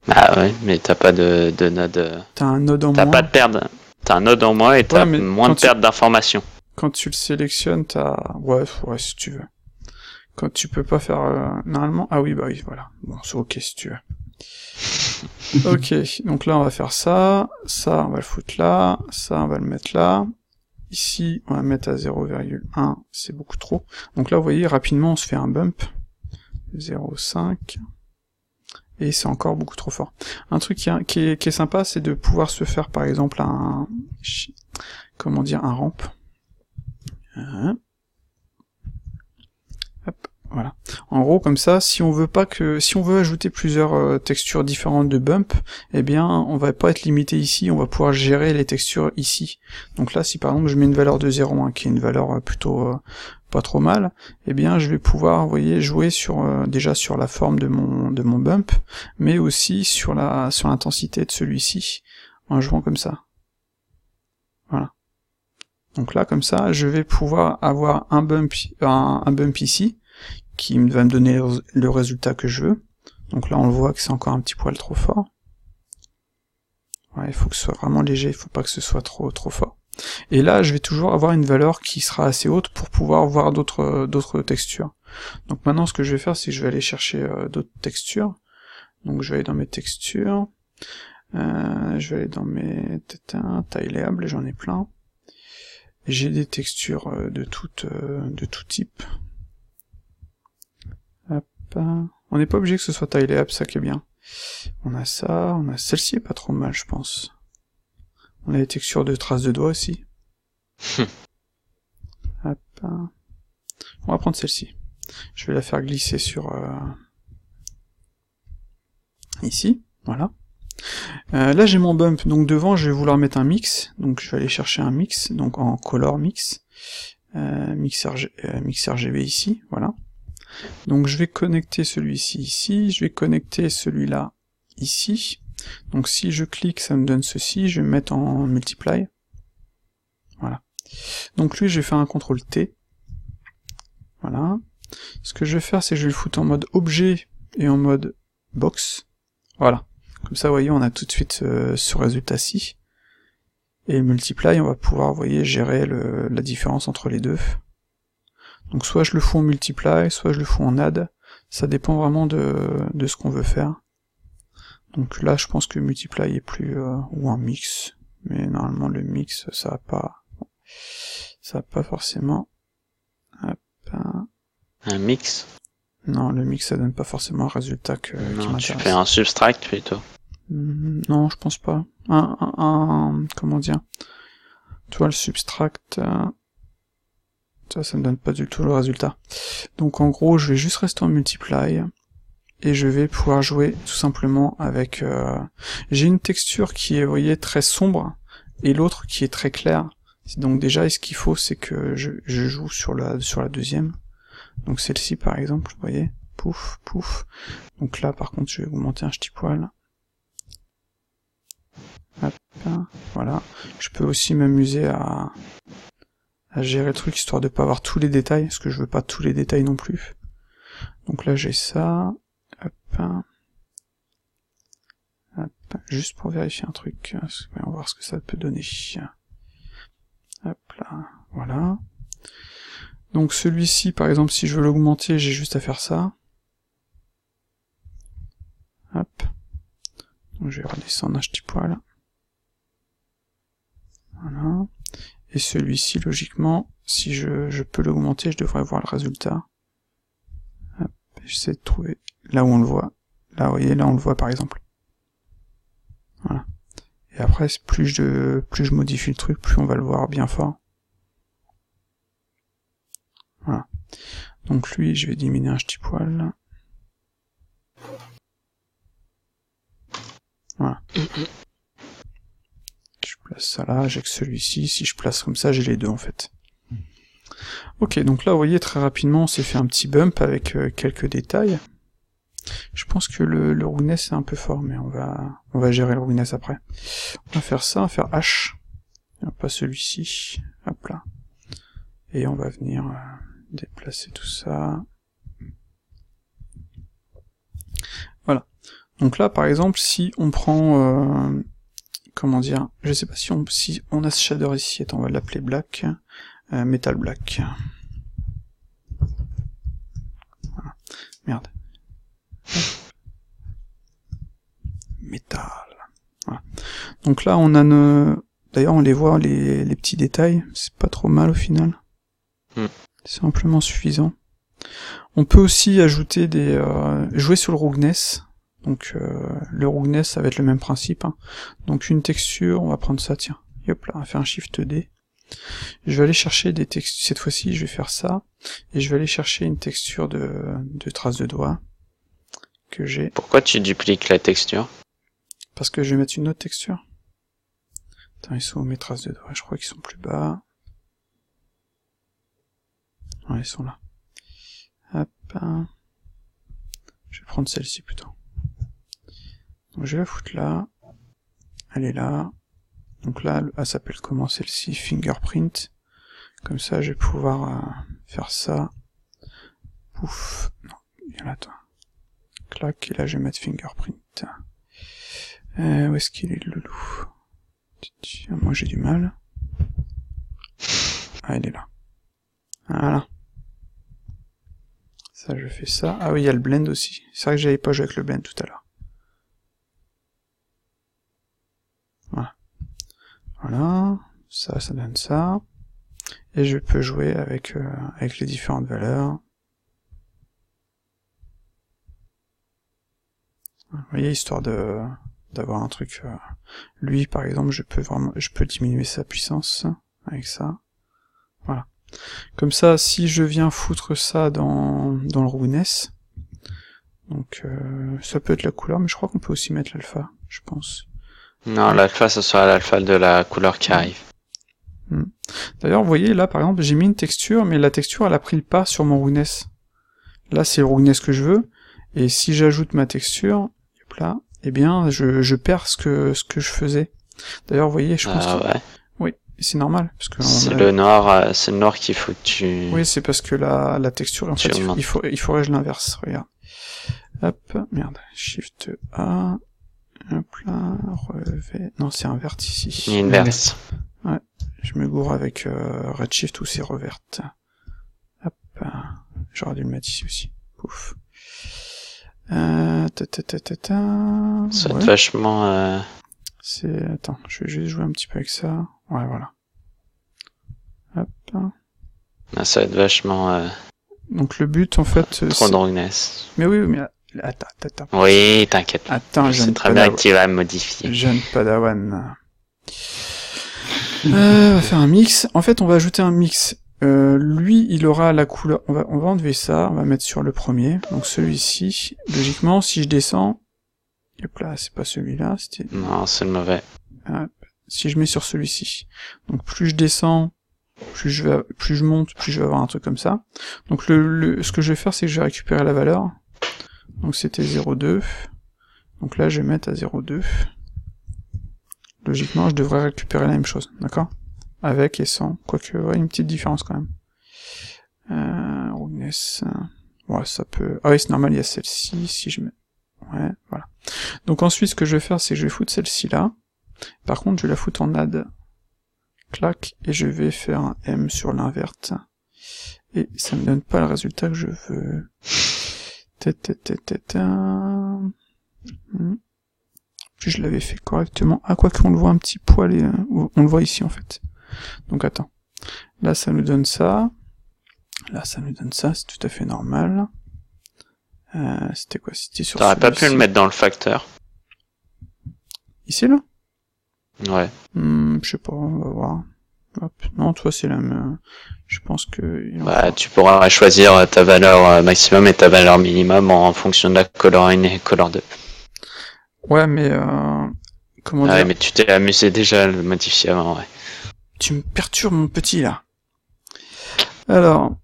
Ah ouais, mais t'as pas de node... T'as un node en moins. T'as pas de perte. T'as un node en moins et t'as moins de perte d'informations. Quand tu le sélectionnes, t'as... Ouais, si tu veux. Quand tu peux pas faire... Normalement... Ah oui, bah oui, voilà. Bon, c'est ok si tu veux. Ok, donc là on va faire ça. Ça, on va le foutre là. Ça, on va le mettre là. Ici, on va mettre à 0,1. C'est beaucoup trop. Donc là, vous voyez, rapidement, on se fait un bump. 0,5... Et c'est encore beaucoup trop fort. Un truc qui est sympa, c'est de pouvoir se faire par exemple un ramp. Hop, voilà. En gros, comme ça, si on veut ajouter plusieurs textures différentes de bump, eh bien, on va pas être limité ici, on va pouvoir gérer les textures ici. Donc là, si par exemple je mets une valeur de 0,1, qui est une valeur plutôt pas trop mal, eh bien je vais pouvoir, vous voyez, jouer déjà sur la forme de mon bump, mais aussi sur l'intensité de celui-ci, en jouant comme ça. Voilà. Donc là, comme ça, je vais pouvoir avoir un bump ici, qui va me donner le résultat que je veux. Donc là, on le voit que c'est encore un petit poil trop fort. Ouais, il faut que ce soit vraiment léger, il faut pas que ce soit trop fort. Et là, je vais toujours avoir une valeur qui sera assez haute pour pouvoir voir d'autres textures. Donc maintenant, ce que je vais faire, c'est que je vais aller chercher d'autres textures. Donc je vais aller dans mes textures, je vais aller dans mes tailleables, j'en ai plein. J'ai des textures de tout type. Hop. On n'est pas obligé que ce soit tailleable, ça qui est bien. On a ça, on a celle-ci est pas trop mal, je pense. On a les textures de traces de doigts aussi. Hop. On va prendre celle-ci. Je vais la faire glisser sur ici, voilà. Là j'ai mon bump, donc devant je vais vouloir mettre un mix, donc je vais aller chercher un mix, donc en color mix, mix RGB ici, voilà. Donc je vais connecter celui-ci ici, je vais connecter celui-là ici, donc si je clique ça me donne ceci, je vais me mettre en multiply, voilà. Donc lui je vais faire un CTRL T, voilà. Ce que je vais faire c'est que je vais le foutre en mode objet et en mode box, voilà. Comme ça, vous voyez, on a tout de suite ce résultat-ci. Et multiply, on va pouvoir, vous voyez, gérer la différence entre les deux. Donc soit je le fous en multiply, soit je le fous en add. Ça dépend vraiment de ce qu'on veut faire. Donc là, je pense que multiply est plus... ou un mix. Mais normalement, le mix, ça va pas forcément... Hop. Un mix? Non, le mix, ça donne pas forcément un résultat qui Non, m'intéresse. tu fais un subtract plutôt. Non, je pense pas. Comment dire? Tu vois, le subtract, ça me donne pas du tout le résultat. Donc en gros, je vais juste rester en multiply, et je vais pouvoir jouer tout simplement avec... J'ai une texture qui est, vous voyez, très sombre, et l'autre qui est très claire. Donc déjà, ce qu'il faut, c'est que je joue sur la deuxième. Donc celle-ci par exemple, vous voyez, pouf, pouf. Donc là par contre je vais augmenter un petit poil. Hop, voilà. Je peux aussi m'amuser à gérer le truc histoire de pas avoir tous les détails, parce que je veux pas tous les détails non plus. Donc là j'ai ça. Hop. Hop. Juste pour vérifier un truc. On va voir ce que ça peut donner. Hop là, voilà. Donc celui-ci, par exemple, si je veux l'augmenter, j'ai juste à faire ça. Hop. Donc je vais redescendre un petit poil. Voilà. Et celui-ci, logiquement, si je peux l'augmenter, je devrais voir le résultat. Hop. J'essaie de trouver là où on le voit. Là, vous voyez, là on le voit par exemple. Voilà. Et après, plus je modifie le truc, plus on va le voir bien fort. Voilà. Donc lui, je vais diminuer un petit poil. Voilà. Je place ça là, j'ai que celui-ci. Si je place comme ça, j'ai les deux en fait. Ok, donc là, vous voyez, très rapidement, on s'est fait un petit bump avec quelques détails. Je pense que le roughness est un peu fort, mais on va gérer le roughness après. On va faire ça, on va faire H. Pas celui-ci. Hop là. Et on va venir... déplacer tout ça. Voilà. Donc là, par exemple, si on prend... comment dire, je sais pas si on a ce shader ici, attends, on va l'appeler black, metal black. Voilà. Merde. Metal. Voilà. Donc là, on a d'ailleurs, on les voit, les petits détails, c'est pas trop mal au final. C'est amplement suffisant. On peut aussi ajouter jouer sur le roughness. Donc le roughness, ça va être le même principe. Hein. Donc une texture, on va prendre ça, tiens. Hop là, on va faire un Shift D. Je vais aller chercher des textures. Cette fois-ci, je vais faire ça. Et je vais aller chercher une texture de traces de doigts que j'ai. Pourquoi tu dupliques la texture? Parce que je vais mettre une autre texture. Attends, ils sont où mes traces de doigts? Je crois qu'ils sont plus bas. Ouais, ils sont là. Hop. Je vais prendre celle-ci plutôt. Donc je vais la foutre là. Elle est là. Donc là, elle s'appelle comment celle-ci? Fingerprint. Comme ça, je vais pouvoir faire ça. Pouf. Non, viens là, toi. Clac, et là, je vais mettre fingerprint. Où est-ce qu'il est, le loulou? Moi, j'ai du mal. Ah, il est là. Voilà. Ça, je fais ça. Ah oui, il y a le blend aussi. C'est vrai que j'avais pas joué avec le blend tout à l'heure. Voilà. Voilà. Ça donne ça. Et je peux jouer avec les différentes valeurs. Vous voyez, histoire d'avoir un truc. Lui, par exemple, je peux diminuer sa puissance avec ça. Voilà. Comme ça, si je viens foutre ça dans le roughness, donc ça peut être la couleur, mais je crois qu'on peut aussi mettre l'alpha, je pense. Non, l'alpha, ce sera l'alpha de la couleur qui arrive. D'ailleurs, vous voyez, là, par exemple, j'ai mis une texture, mais la texture, elle a pris le pas sur mon roughness. Là, c'est le roughness que je veux, et si j'ajoute ma texture, hop là, eh bien, je perds ce que je faisais. D'ailleurs, vous voyez, je pense que... Ouais. Oui, c'est normal, parce que... C'est le noir qu'il faut que tu... Oui, c'est parce que la texture, en fait, il faudrait que je l'inverse, regarde. Hop, merde, Shift A, hop là, revers... Non, c'est invert ici. Inverse. Ouais, je me gourre avec Redshift ou c'est reverte. Hop, j'aurais dû le mettre ici aussi. Pouf. Ça va être vachement... Attends, je vais juste jouer un petit peu avec ça. Ouais, voilà. Hop. Ça va être vachement... Donc le but, en fait... trop de roughness. Mais oui, mais... Attends. Oui, t'inquiète. Attends, c'est très bien que tu vas modifier. Jeune Padawan. On va faire un mix. En fait, on va ajouter un mix. Lui, il aura la couleur... On va enlever ça, on va mettre sur le premier. Donc celui-ci. Logiquement, si je descends... Hop là, c'est pas celui-là, c'était... Non, c'est le mauvais. Si je mets sur celui-ci. Donc plus je descends, plus je monte, plus je vais avoir un truc comme ça. Donc ce que je vais faire, c'est que je vais récupérer la valeur. Donc c'était 0,2. Donc là, je vais mettre à 0,2. Logiquement, je devrais récupérer la même chose, d'accord? Avec et sans, quoique, ouais, une petite différence quand même. Roughness... Ouais, ça peut... Ah oui, c'est normal, il y a celle-ci, si je mets... Ouais, voilà. Donc ensuite, ce que je vais faire, c'est que je vais foutre celle-ci là. Par contre, je vais la foutre en add. Clac, et je vais faire un M sur l'inverte. Et ça me donne pas le résultat que je veux. Puis je l'avais fait correctement. Ah, quoi qu'on le voit un petit poil, on le voit ici en fait. Donc attends. Là, ça nous donne ça. Là, ça nous donne ça, c'est tout à fait normal. C'était quoi? C'était sur T'aurais pas pu le mettre dans le facteur. Ici, là? Ouais. Je sais pas, on va voir. Hop. Non, toi, c'est la même. Je pense que... Bah, tu pourras choisir ta valeur maximum et ta valeur minimum en fonction de la color 1 et color 2. Ouais, mais... Comment dire? Ouais, mais tu t'es amusé déjà à le modifier avant, ouais. Tu me perturbes, mon petit, là. Alors...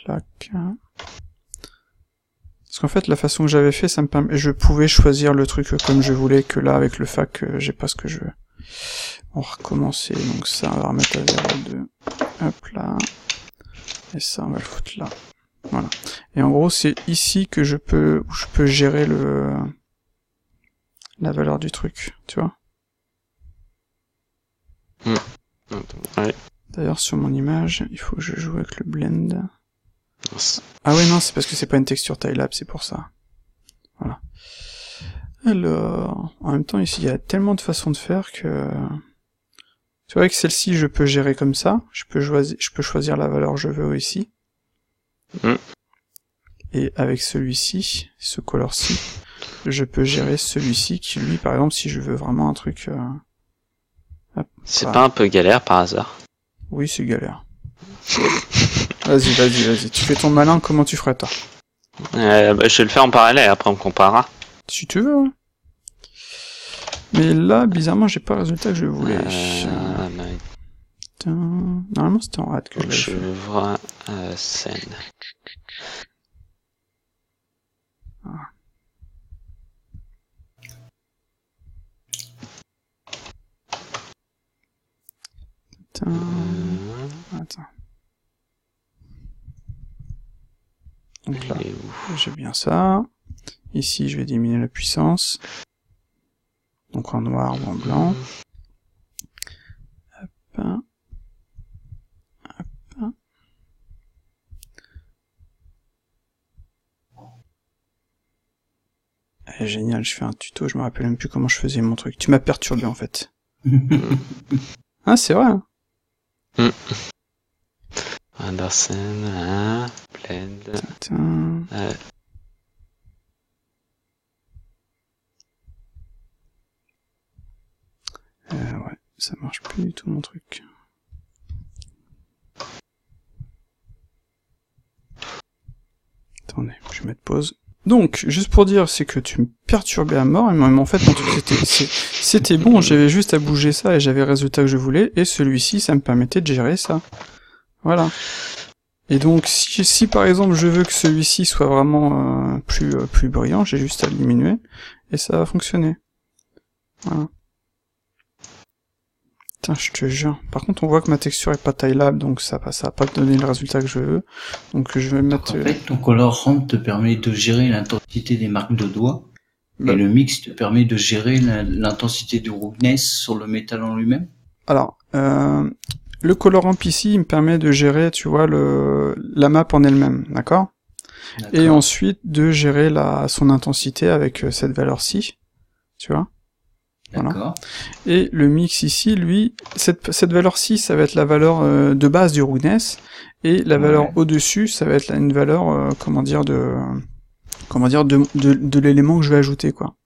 Clac. Parce qu'en fait, la façon que j'avais fait, ça me permet... Je pouvais choisir le truc comme je voulais, que là, avec le fac, j'ai pas ce que je veux. On va recommencer, donc ça, on va remettre à 0,2. Hop là. Et ça, on va le foutre là. Voilà. Et en gros, c'est ici que je peux gérer la valeur du truc, tu vois. Ouais. D'ailleurs, sur mon image, il faut que je joue avec le blend. Ah ouais, non, c'est parce que c'est pas une texture Tilelab, c'est pour ça. Voilà. Alors, en même temps, ici, il y a tellement de façons de faire que... Tu vois, avec celle-ci, je peux gérer comme ça. Je peux choisir la valeur que je veux ici. Et avec celui-ci, ce color-ci, je peux gérer celui-ci qui, lui, par exemple, si je veux vraiment un truc... C'est pas un peu galère par hasard? Oui, c'est galère. Vas-y. Tu fais ton malin, comment tu ferais toi? Bah, je vais le faire en parallèle, après on comparera. Si tu veux, hein. Mais là, bizarrement, j'ai pas le résultat que je voulais. Normalement, c'était en hâte que je l'avais fait. Je vois scène. Attends. Donc là, Il est où? j'ai bien ça. Ici, je vais diminuer la puissance. Donc en noir ou en blanc. Hop. Hop. Eh, génial, je fais un tuto, je me rappelle même plus comment je faisais mon truc. Tu m'as perturbé en fait. Ah, c'est vrai. Hein. Andersen, blend. Putain. Ouais, ça marche plus du tout mon truc. Attendez, je vais mettre pause. Donc, juste pour dire, c'est que tu me perturbais à mort, mais en fait, mon truc, c'était bon, j'avais juste à bouger ça et j'avais le résultat que je voulais, et celui-ci, ça me permettait de gérer ça. Voilà. Et donc, si par exemple, je veux que celui-ci soit vraiment plus brillant, j'ai juste à le diminuer, et ça va fonctionner. Voilà. Putain, je te jure. Par contre, on voit que ma texture est pas taillable, donc ça va pas donner le résultat que je veux. Donc je vais mettre... En fait, ton color ramp te permet de gérer l'intensité des marques de doigts, Bah, et le mix te permet de gérer l'intensité du roughness sur le métal en lui-même. alors, le colorant ici, il me permet de gérer, tu vois, la map en elle-même, d'accord? Et ensuite, de gérer son intensité avec cette valeur-ci, tu vois? Voilà. D'accord. Et le mix ici, lui, cette valeur-ci, ça va être la valeur de base du roughness, et la valeur au-dessus, ça va être une valeur, de l'élément que je vais ajouter, quoi.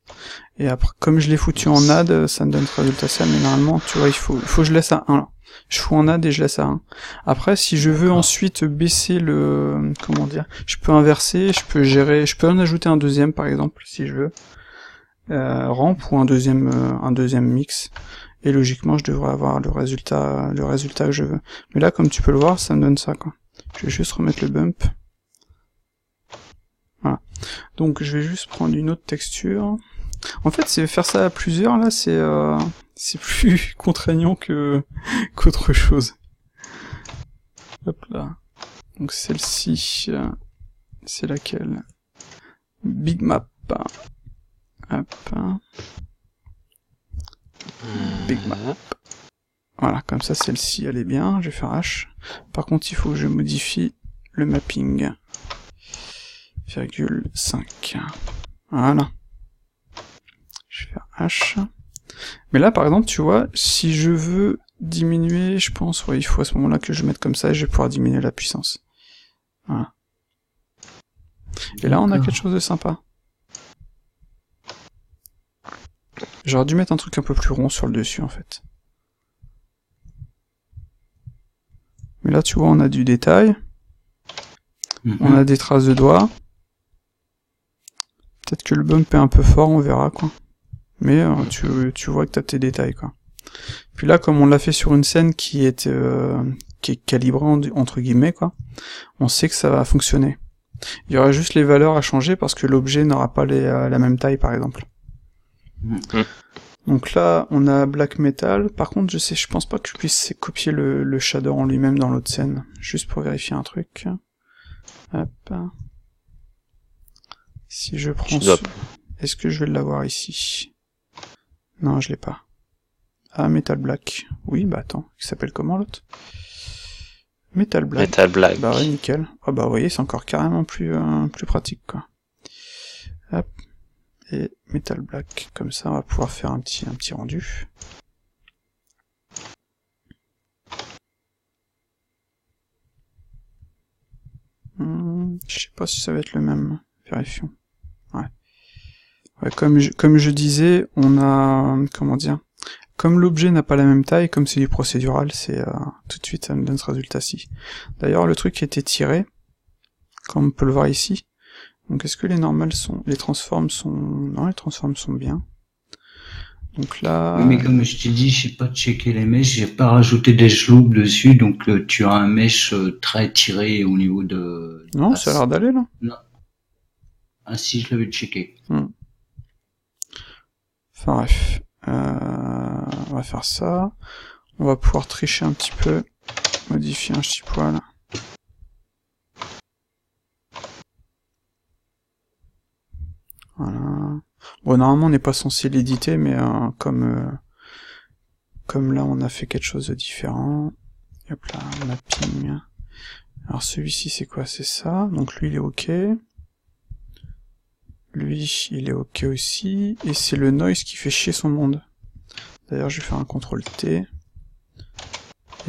Et après, comme je l'ai foutu en add, ça me donne ce résultat ça, mais normalement, tu vois, il faut que je laisse à 1, là. Je fous en add et je laisse à 1. Après, si je veux ensuite baisser je peux inverser, je peux en ajouter un deuxième, par exemple, si je veux. Ramp ou un deuxième mix, et logiquement je devrais avoir le résultat que je veux. Mais là, comme tu peux le voir, ça me donne ça, quoi. Je vais juste remettre le bump. Voilà. Donc je vais juste prendre une autre texture. En fait, c'est faire ça à plusieurs, là, c'est plus contraignant qu'autre chose. Hop là. Donc celle-ci, c'est laquelle? Big Map. Hop. Big Map. Voilà, comme ça, celle-ci, elle est bien. Je vais faire H. Par contre, il faut que je modifie le mapping. 0,5. Voilà. Je vais faire H. Mais là, par exemple, tu vois, si je veux diminuer, je pense, ouais, il faut à ce moment-là que je mette comme ça et je vais pouvoir diminuer la puissance. Voilà. Et là, on a quelque chose de sympa. J'aurais dû mettre un truc un peu plus rond sur le dessus, en fait. Mais là, tu vois, on a du détail. On a des traces de doigts. Peut-être que le bump est un peu fort, on verra, quoi. Mais tu vois que t'as tes détails, quoi. Puis là, comme on l'a fait sur une scène qui est calibrée, entre guillemets, quoi, on sait que ça va fonctionner. Il y aura juste les valeurs à changer parce que l'objet n'aura pas la même taille, par exemple. Donc là, on a Black Metal. Par contre, je pense pas que je puisse copier le shader en lui-même dans l'autre scène. Juste pour vérifier un truc. Hop. Si je prends est-ce que je vais l'avoir ici? Non, je l'ai pas. Ah, Metal Black. Oui, bah attends, il s'appelle comment l'autre? Metal Black. Metal Black. Bah ouais, nickel. Ah bah vous voyez, c'est encore carrément plus pratique, quoi. Hop. Et Metal Black, comme ça on va pouvoir faire un petit rendu. Je sais pas si ça va être le même, vérifions. Ouais, comme je disais, on a, comment dire, comme l'objet n'a pas la même taille, comme c'est du procédural, c'est tout de suite ça me donne ce résultat-ci. D'ailleurs, le truc a été tiré, comme on peut le voir ici. Donc est-ce que les transforms sont... Non, les transforms sont bien. Donc là... Oui, mais comme je t'ai dit, j'ai pas checké les mèches, j'ai pas rajouté des loops dessus, donc tu as un mesh très tiré au niveau de... Non, ça a l'air d'aller, là. Non. Ah si, je l'avais checké. Enfin bref. On va faire ça. On va pouvoir tricher un petit peu, modifier un petit poil. Voilà. Bon, normalement on n'est pas censé l'éditer, mais comme là on a fait quelque chose de différent. Hop là, mapping. Alors celui-ci c'est quoi? C'est ça. Donc lui il est ok. Lui il est ok aussi. Et c'est le noise qui fait chier son monde. D'ailleurs je vais faire un CTRL T.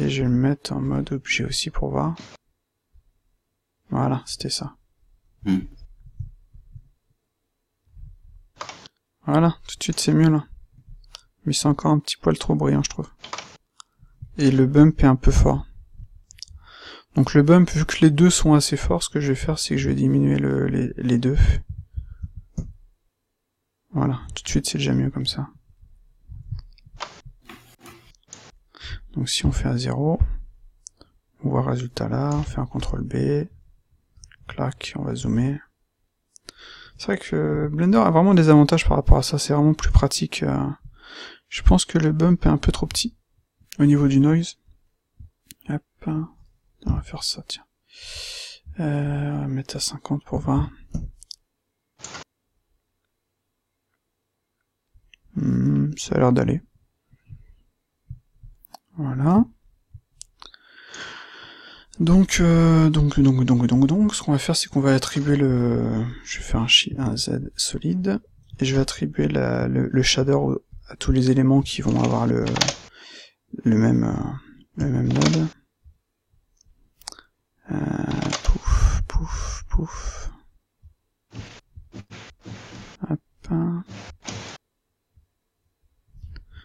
Et je vais le mettre en mode objet aussi pour voir. Voilà, c'était ça. Voilà, tout de suite c'est mieux là. Mais c'est encore un petit poil trop brillant je trouve. Et le bump est un peu fort. Donc le bump, vu que les deux sont assez forts, ce que je vais faire c'est que je vais diminuer les deux. Voilà, tout de suite c'est déjà mieux comme ça. Donc si on fait à 0, on voit le résultat là, on fait un CTRL B, clac, on va zoomer. C'est vrai que Blender a vraiment des avantages par rapport à ça, c'est vraiment plus pratique. Je pense que le bump est un peu trop petit au niveau du noise. Hop, on va faire ça, tiens. On va mettre à 50 pour voir. Ça a l'air d'aller. Voilà. Donc, ce qu'on va faire, c'est qu'on va attribuer je vais faire un Z solide, et je vais attribuer le shader à tous les éléments qui vont avoir le même node. Pouf, pouf, pouf. Hop.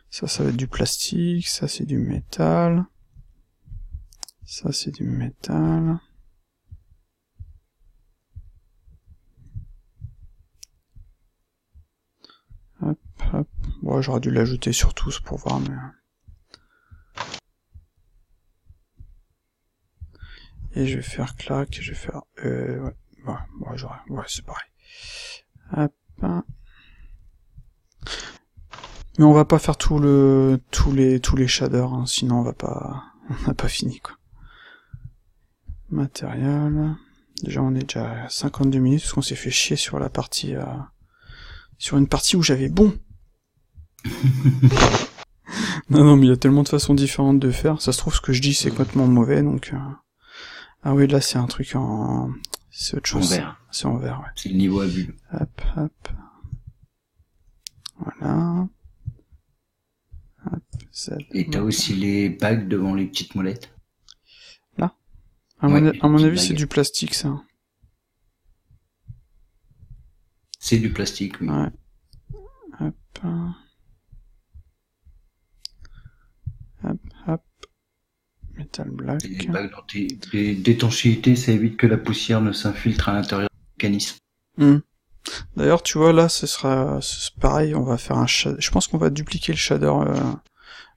Ça va être du plastique, ça c'est du métal. Ça c'est du métal. Hop, hop. Bon, j'aurais dû l'ajouter sur tous pour voir, mais... Et je vais faire clac, je vais faire... ouais, ouais, c'est pareil. Hop. Mais on va pas faire tous les shaders, hein, sinon on n'a pas fini, quoi. Matériel. Déjà, on est déjà à 52 minutes, parce qu'on s'est fait chier sur la partie, sur une partie où j'avais bon. Non, mais il y a tellement de façons différentes de faire. Ça se trouve, ce que je dis, c'est complètement mauvais, donc... Ah oui, là, c'est un truc c'est autre chose. En vert. C'est en vert, ouais. C'est le niveau à bulle. Hop, hop. Voilà. Hop, Z. Et t'as aussi les bagues devant les petites molettes. Là? À Ouais, mon avis, bagues. c'est du plastique, ça. C'est du plastique, oui. Ouais. Hop. Hop, hop. Metal black. Les bagues d'étanchéité, ça évite que la poussière ne s'infiltre à l'intérieur du mécanisme. D'ailleurs, tu vois, là, c'est pareil, on va faire un shader. Je pense qu'on va dupliquer le shader,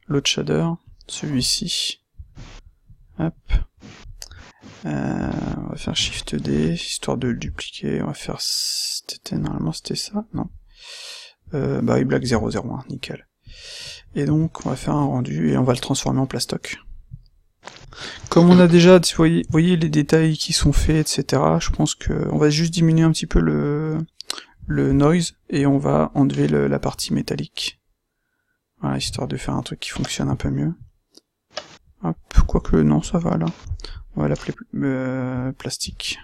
l'autre shader, celui-ci. Hop. On va faire Shift D, histoire de le dupliquer. On va faire... Normalement, c'était ça? Non. Bah, black 001, nickel. Et donc, on va faire un rendu, et on va le transformer en plastoc. Comme on a déjà, voyez les détails qui sont faits, etc., je pense que on va juste diminuer un petit peu le noise, et on va enlever la partie métallique. Voilà, histoire de faire un truc qui fonctionne un peu mieux. Hop, quoique, non, ça va, là. On va l'appeler plastique.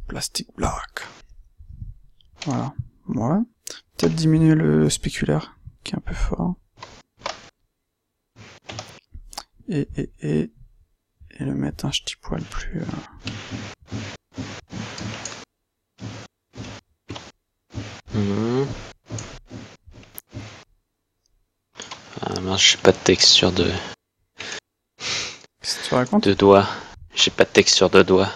Plastic black. Voilà. Ouais. Peut-être diminuer le spéculaire, qui est un peu fort. Et le mettre un petit poil plus... Ah mince, j'ai pas de texture de... Qu'est-ce que tu racontes? de doigt. J'ai pas de texture de doigt.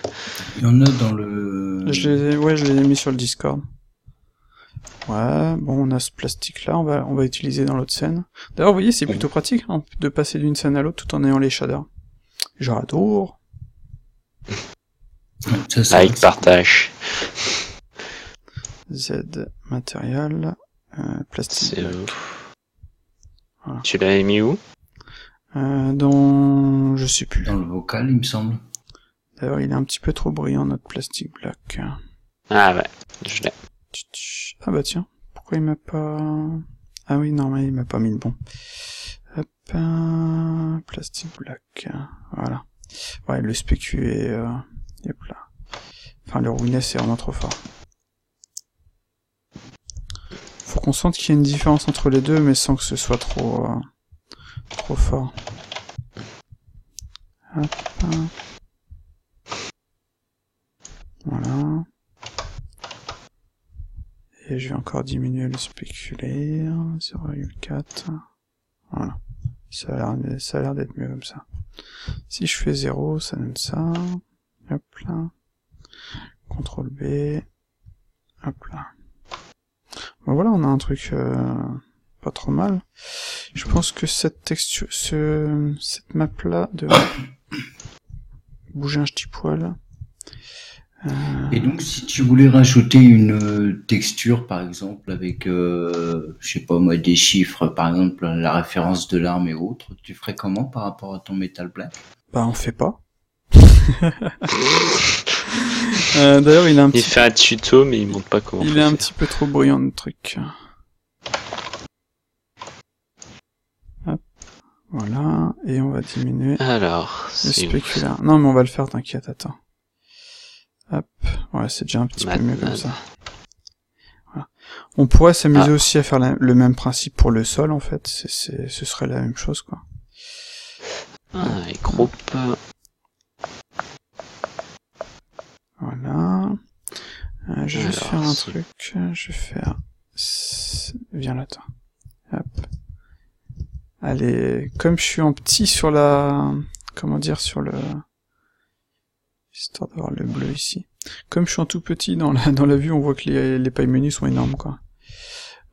Il y en a dans le... Je les ai mis sur le Discord. Ouais, bon, on a ce plastique-là, on va utiliser dans l'autre scène. D'ailleurs, vous voyez, c'est plutôt pratique, hein, de passer d'une scène à l'autre tout en ayant les shaders. J'adore. Ça, Avec partage. Z, matériel, plastique. C'est black. Tu l'avais mis où? Dans... je sais plus. Dans le vocal, il me semble. D'ailleurs, il est un petit peu trop brillant, notre plastic black. Ah ouais, je l'ai. Ah bah tiens, pourquoi il m'a pas... Ah oui, non, mais il m'a pas mis le bon. Hop, plastic black, voilà. Ouais, le spécu est... Hop là. Enfin, le Ruiness est vraiment trop fort. Faut qu'on sente qu'il y a une différence entre les deux, mais sans que ce soit trop... trop fort. Hop. Voilà. Et je vais encore diminuer le spéculaire. 0,4. Voilà. Ça a l'air d'être mieux comme ça. Si je fais 0, ça donne ça. Hop là. CTRL B. Hop là. Bon, voilà, on a un truc pas trop mal. Je pense que cette texture, cette map là devrait bouger un petit poil. Et donc, si tu voulais rajouter une texture, par exemple, avec, je sais pas moi, des chiffres, par exemple, la référence de l'arme et autres, tu ferais comment par rapport à ton Metal Black? Bah, on fait pas. D'ailleurs, il a un petit... Il fait un tuto, mais il montre pas comment Il est un petit peu trop bruyant, le truc. Hop. Voilà. Et on va diminuer Alors, le spéculaire. Non, mais on va le faire, t'inquiète, attends. Hop, ouais, c'est déjà un petit peu mieux comme ça. Voilà. On pourrait s'amuser aussi à faire le même principe pour le sol, en fait. Ce serait la même chose, quoi. Et groupe. Voilà. Je vais juste faire un truc. Je vais faire... Viens là, toi. Hop. Allez, comme je suis en petit sur la... Comment dire, sur le... Histoire d'avoir le bleu ici. Comme je suis en tout petit dans la vue, on voit que les pailles menus sont énormes, quoi.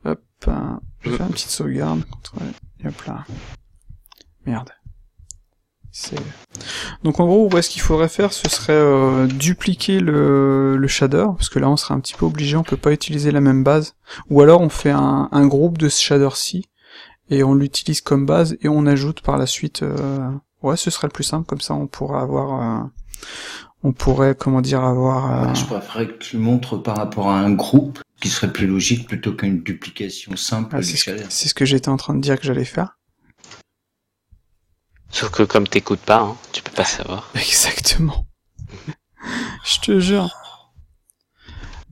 Hop, je vais faire une petite sauvegarde. Et hop là. Merde. Donc en gros, ce qu'il faudrait faire, ce serait dupliquer le shader, parce que là on serait un petit peu obligé, on peut pas utiliser la même base. Ou alors on fait un groupe de ce shader-ci, et on l'utilise comme base, et on ajoute par la suite... Ouais, ce serait le plus simple, comme ça on pourra avoir... on pourrait, comment dire, avoir... Je préférerais que tu montres par rapport à un groupe, qui serait plus logique plutôt qu'une duplication simple du shader. C'est ce que j'étais en train de dire que j'allais faire. Sauf que comme t'écoutes pas, hein, tu peux pas savoir. Exactement. Je te jure.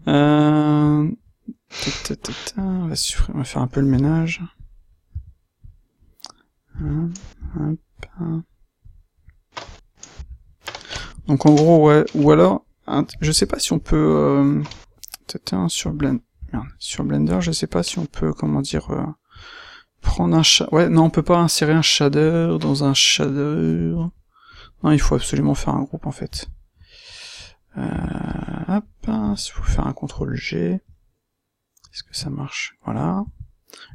On va faire un peu le ménage. Donc en gros, ouais, ou alors, je sais pas si on peut, sur Blender, je sais pas si on peut, comment dire, prendre un ouais, non, on peut pas insérer un shader dans un shader. Non, il faut absolument faire un groupe, en fait. Hop, il faut faire un CTRL G. Est-ce que ça marche? Voilà.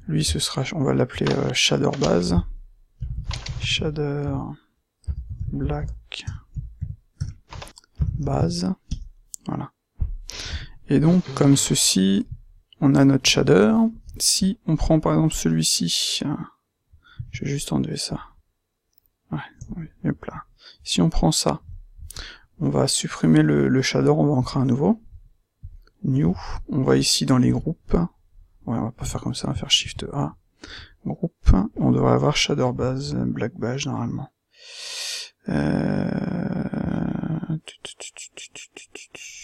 Lui, ce sera, on va l'appeler shader base. Shader black base. Voilà. Et donc, comme ceci, on a notre shader. Si on prend par exemple celui-ci, je vais juste enlever ça. Ouais, hop là. Si on prend ça, on va supprimer le shader, on va en créer un nouveau. New. On va ici dans les groupes. Ouais, on va pas faire comme ça, on va faire Shift A. Groupe. On devrait avoir shader base, black base normalement.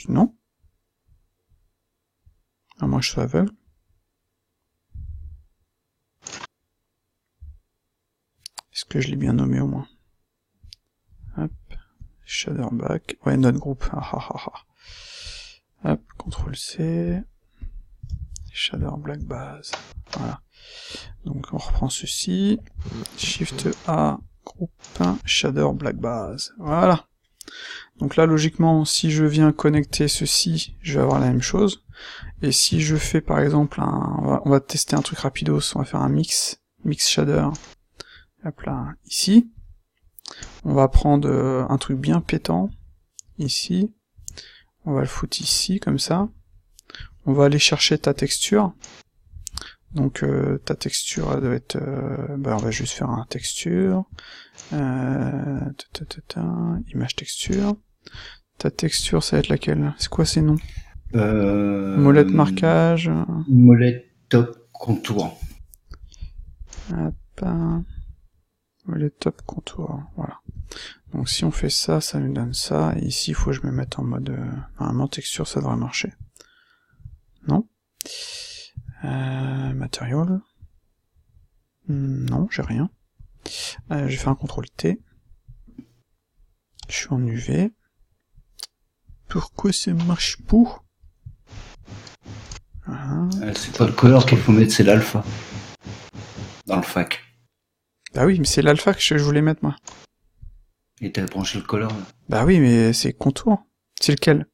Non. À moins que je sois aveugle. Est-ce que je l'ai bien nommé au moins? Hop. Shader back. Ouais, notre groupe. Hop, CTRL C. Shader black base. Voilà. Donc on reprend ceci. Shift A, groupe, shader black base. Voilà. Donc là, logiquement, si je viens connecter ceci, je vais avoir la même chose. Et si je fais par exemple on va tester un truc rapidos, on va faire un mix shader. Hop là, ici. On va prendre un truc bien pétant, ici. On va le foutre ici, comme ça. On va aller chercher ta texture. Donc ta texture, elle doit être... on va juste faire un texture. Image texture. Ta texture, ça va être laquelle? C'est quoi ces noms? Molette marquage. Molette top contour. Hop. Molette top contour, voilà. Donc si on fait ça, ça nous donne ça. Et ici, il faut que je me mette en mode... normalement, texture, ça devrait marcher. Non? Material. Non, j'ai rien. Je vais faire un CTRL T. Je suis en UV. Pourquoi ça marche pas? C'est pas le color qu'il faut mettre, c'est l'alpha. Dans le fac. Bah oui, mais c'est l'alpha que je voulais mettre, moi. Et t'as branché le color, là. Bah oui, mais c'est contour. C'est lequel?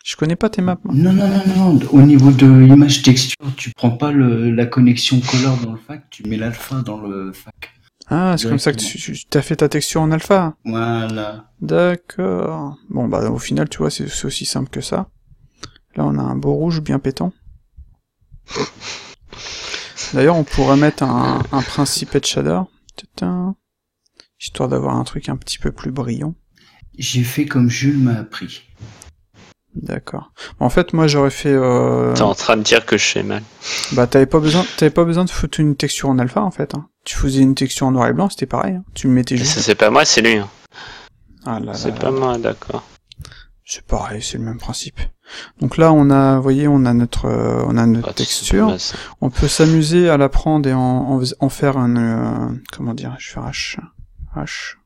Je connais pas tes maps, moi. Non. Au niveau de image texture, tu prends pas la connexion color dans le fac, tu mets l'alpha dans le fac. Ah, c'est comme ça que tu t'as fait ta texture en alpha. Voilà. D'accord. Bon, bah au final, tu vois, c'est aussi simple que ça. Là, on a un beau rouge bien pétant. D'ailleurs, on pourrait mettre un Principed Shader. Histoire d'avoir un truc un petit peu plus brillant. J'ai fait comme Jules m'a appris. D'accord. En fait, moi, j'aurais fait... T'es en train de dire que je fais mal. Bah, t'avais pas besoin de foutre une texture en alpha, en fait. Hein. Tu faisais une texture en noir et blanc, c'était pareil. Hein. Tu le mettais Mais juste... ça, c'est pas moi, c'est lui. Hein. Ah là c'est là pas là. moi, d'accord. C'est pareil, c'est le même principe. Donc là, on a, vous voyez, on a notre texture. On peut s'amuser à la prendre et en faire un... comment dire? Je vais faire H.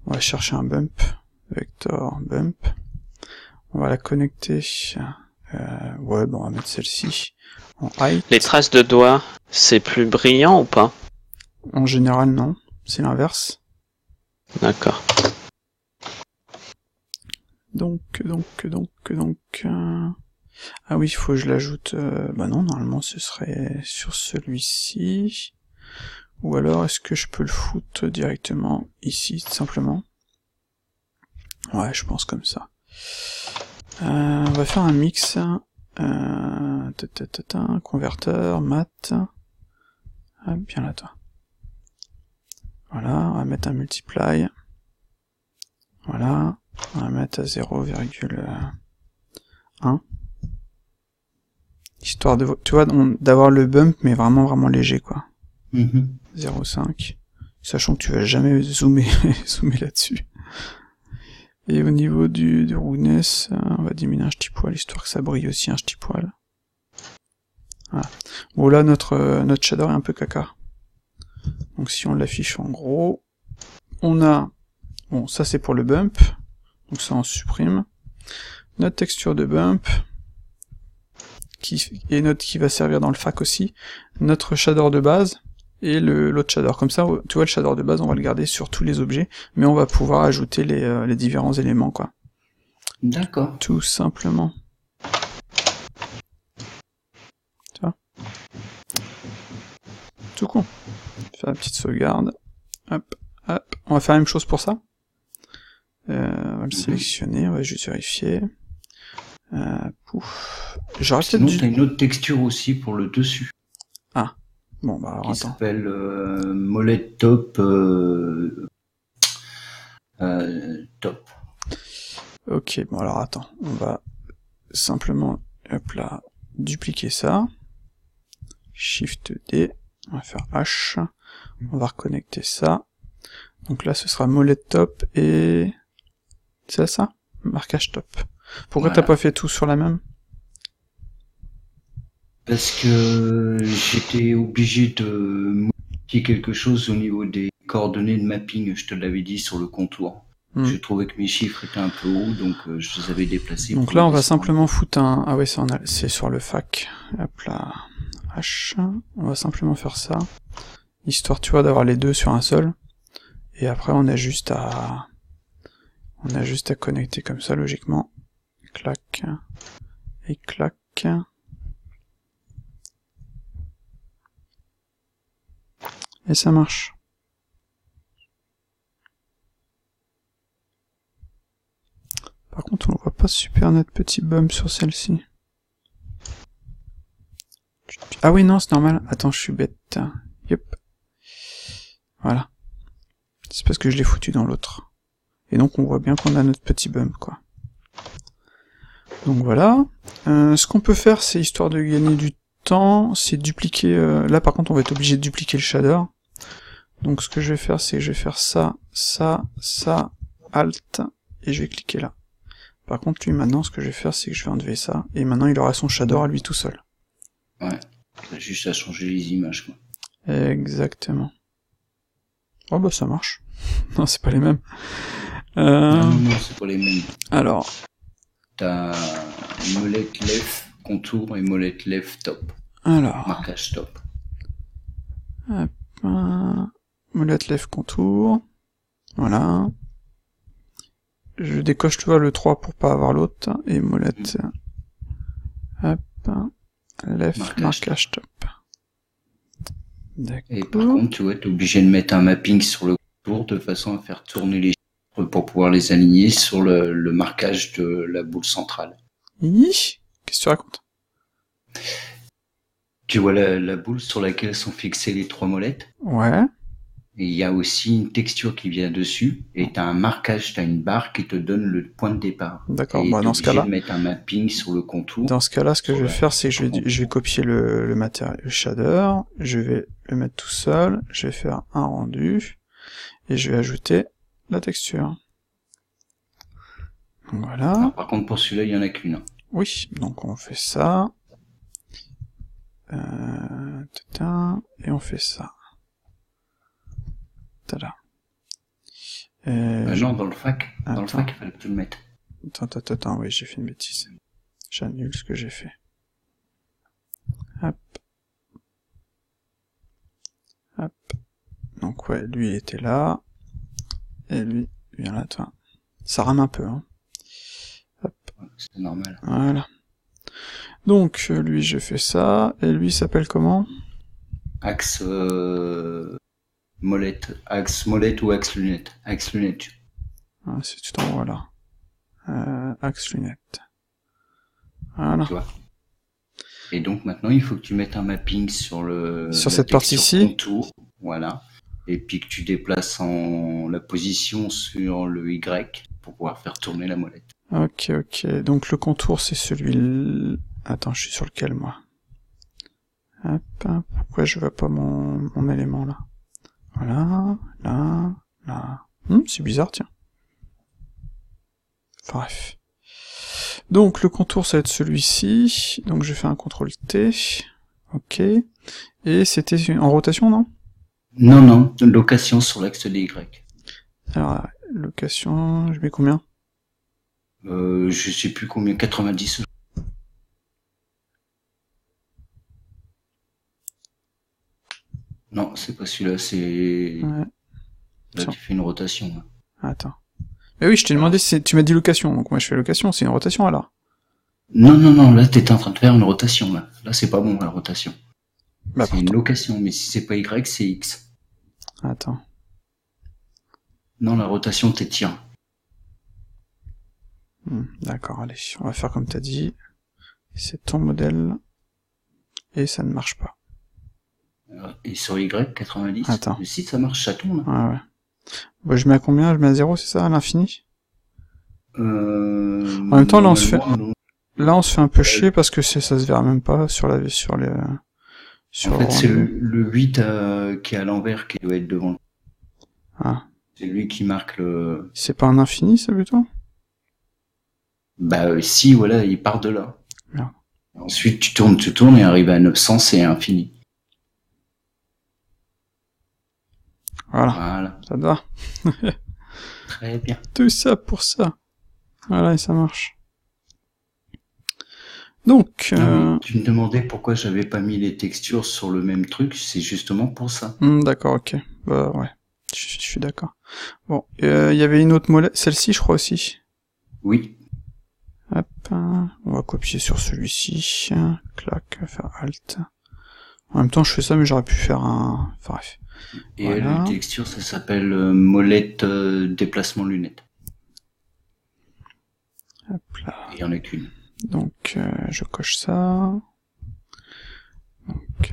On va chercher un bump. Vector bump. On va la connecter. Ouais, bon, on va mettre celle-ci en height. Les traces de doigts, c'est plus brillant ou pas? En général, non. C'est l'inverse. D'accord. Donc... Ah oui, il faut que je l'ajoute... Bah non, normalement, ce serait sur celui-ci. Ou alors, est-ce que je peux le foutre directement ici, simplement? Ouais, je pense comme ça. On va faire un mix. Converteur, mat. Ah, bien là, toi. Voilà, on va mettre un multiply. Voilà, on va mettre à 0,1. Histoire de, tu vois, d'avoir le bump, mais vraiment léger, quoi. 0,5. Sachant que tu vas jamais zoomer là-dessus. Et au niveau du roughness, on va diminuer un petit poil, histoire que ça brille aussi un petit poil. Voilà. Bon, là, notre shader est un peu caca. Donc si on l'affiche en gros, on a... Bon, ça c'est pour le bump. Donc ça on supprime. Notre texture de bump. Qui va servir dans le fac aussi. Notre shader de base. Et l'autre shader. Comme ça, tu vois, le shader de base, on va le garder sur tous les objets. Mais on va pouvoir ajouter les différents éléments, quoi. D'accord. Tout simplement. Tu vois? Tout con. Faire la petite sauvegarde. Hop, hop. On va faire la même chose pour ça. On va le sélectionner, on va juste vérifier. Pouf. J'aurais peut-être Sinon, t'as une autre texture aussi pour le dessus. Ah. Bon, bah alors qui attends. s'appelle Molette Top. Top. Ok, bon alors attends. On va simplement, hop là, dupliquer ça. Shift D. On va faire H. On va reconnecter ça. Donc là, ce sera Molette Top et... C'est ça? Marquage top. Pourquoi t'as pas fait tout sur la même? Parce que j'étais obligé de modifier quelque chose au niveau des coordonnées de mapping, je te l'avais dit, sur le contour. Je trouvais que mes chiffres étaient un peu hauts, donc je les avais déplacés. Donc là, on va simplement foutre un... Ah ouais, c'est sur le fac. Hop là. H. On va simplement faire ça. Histoire, tu vois, d'avoir les deux sur un seul. Et après, on a juste à connecter comme ça, logiquement. Clac. Et clac. Et ça marche. Par contre, on voit pas super notre petit bump sur celle-ci. Ah oui, non, c'est normal. Attends, je suis bête. Yep. Voilà. C'est parce que je l'ai foutu dans l'autre. Et donc, on voit bien qu'on a notre petit bump, quoi. Donc voilà. Ce qu'on peut faire, c'est histoire de gagner du temps, c'est dupliquer... Là, par contre, on va être obligé de dupliquer le shader. Donc, ce que je vais faire, c'est que je vais faire ça, ça, ça, Alt, et je vais cliquer là. Par contre, lui, maintenant, ce que je vais faire, c'est que je vais enlever ça, et maintenant, il aura son shader à lui tout seul. Ouais. T'as juste à changer les images, quoi. Exactement. Oh bah ça marche. Non, c'est pas les mêmes. Non, c'est pas les mêmes. Alors. T'as molette left contour et molette left top. Alors. Marquage top. Hop, molette left contour. Voilà. Je décoche, tu vois, le 3 pour pas avoir l'autre. Et molette. Hop. Left marquage top. D'accord. Et par contre, tu vois, t'es obligé de mettre un mapping sur le contour de façon à faire tourner les chiffres pour pouvoir les aligner sur le marquage de la boule centrale. Qu'est-ce que tu racontes? Tu vois la boule sur laquelle sont fixées les 3 molettes? Ouais. Et il y a aussi une texture qui vient dessus, et t'as un marquage, t'as une barre qui te donne le point de départ. D'accord, et bah dans ce cas-là, de mettre un mapping sur le contour. Dans ce cas-là, ce que je vais faire, c'est que je vais copier le matériel, le shader, je vais le mettre tout seul, je vais faire un rendu, et je vais ajouter la texture. Voilà. Alors, par contre, pour celui-là, il y en a qu'une. Oui, donc on fait ça. Et on fait ça. Tada. Non, dans le fac. Attends. Dans le fac, il fallait que tu le mettes. Attends, oui, j'ai fait une bêtise. J'annule ce que j'ai fait. Hop. Hop. Donc ouais, lui il était là. Et lui, vient là, toi. Ça rame un peu, hein. Hop. C'est normal. Voilà. Donc, lui, je fais ça. Et lui, il s'appelle comment? Axe molette. Axe molette ou axe lunette. Axe lunette. Ah, c'est tout en haut, là. Axe lunette. Voilà. Tu vois. Et donc maintenant, il faut que tu mettes un mapping sur sur cette partie-ci. Contour. Voilà. Et puis que tu déplaces la position sur le Y pour pouvoir faire tourner la molette. Ok. Donc le contour, c'est celui... Attends, je suis sur lequel, moi? Hop. Pourquoi je vois pas mon élément, là? Voilà. Là. C'est bizarre, tiens. Bref. Donc le contour, ça va être celui-ci. Donc je fais un CTRL T. Ok. Et c'était en rotation, non? Non. Location sur l'axe des Y. Alors, location, je mets combien? Je sais plus combien, 90. Non, c'est pas celui-là, c'est... Ouais. Là, tu fais une rotation. Là. Attends. Mais oui, je t'ai demandé si tu m'as dit location, donc moi je fais location, c'est une rotation alors. Non, là t'étais en train de faire une rotation, là. Là c'est pas bon, la rotation. Bah, c'est une location, mais si c'est pas Y, c'est X. Attends. Non, la rotation t'étire. D'accord, allez, on va faire comme t'as dit. C'est ton modèle. Et ça ne marche pas. Et sur Y, 90. Attends. Mais si, ça marche, ça tourne. Ouais. Bon, je mets à combien? Je mets à 0, c'est ça, à l'infini? En même temps, là, on se fait... Là, on se fait un peu chier parce que ça se verra même pas sur les... En fait, c'est le 8 qui est à l'envers qui doit être devant. Ah. C'est lui qui marque le... C'est pas un infini, ça, plutôt? Bah, si, voilà, il part de là. Merde. Ensuite, tu tournes et arrive à 900, c'est infini. Voilà. Ça te va? Très bien. Tout ça pour ça. Voilà, et ça marche. Donc... Tu me demandais pourquoi j'avais pas mis les textures sur le même truc, c'est justement pour ça. D'accord, ok. Bah ouais, je suis d'accord. Bon, il y avait une autre molette, celle-ci je crois aussi. Oui. Hop, on va copier sur celui-ci. Clac, faire Alt. En même temps je fais ça mais j'aurais pu faire un... Enfin bref. Et voilà. la texture ça s'appelle molette déplacement lunette. Hop là. Il y en a qu'une. Donc je coche ça. Donc,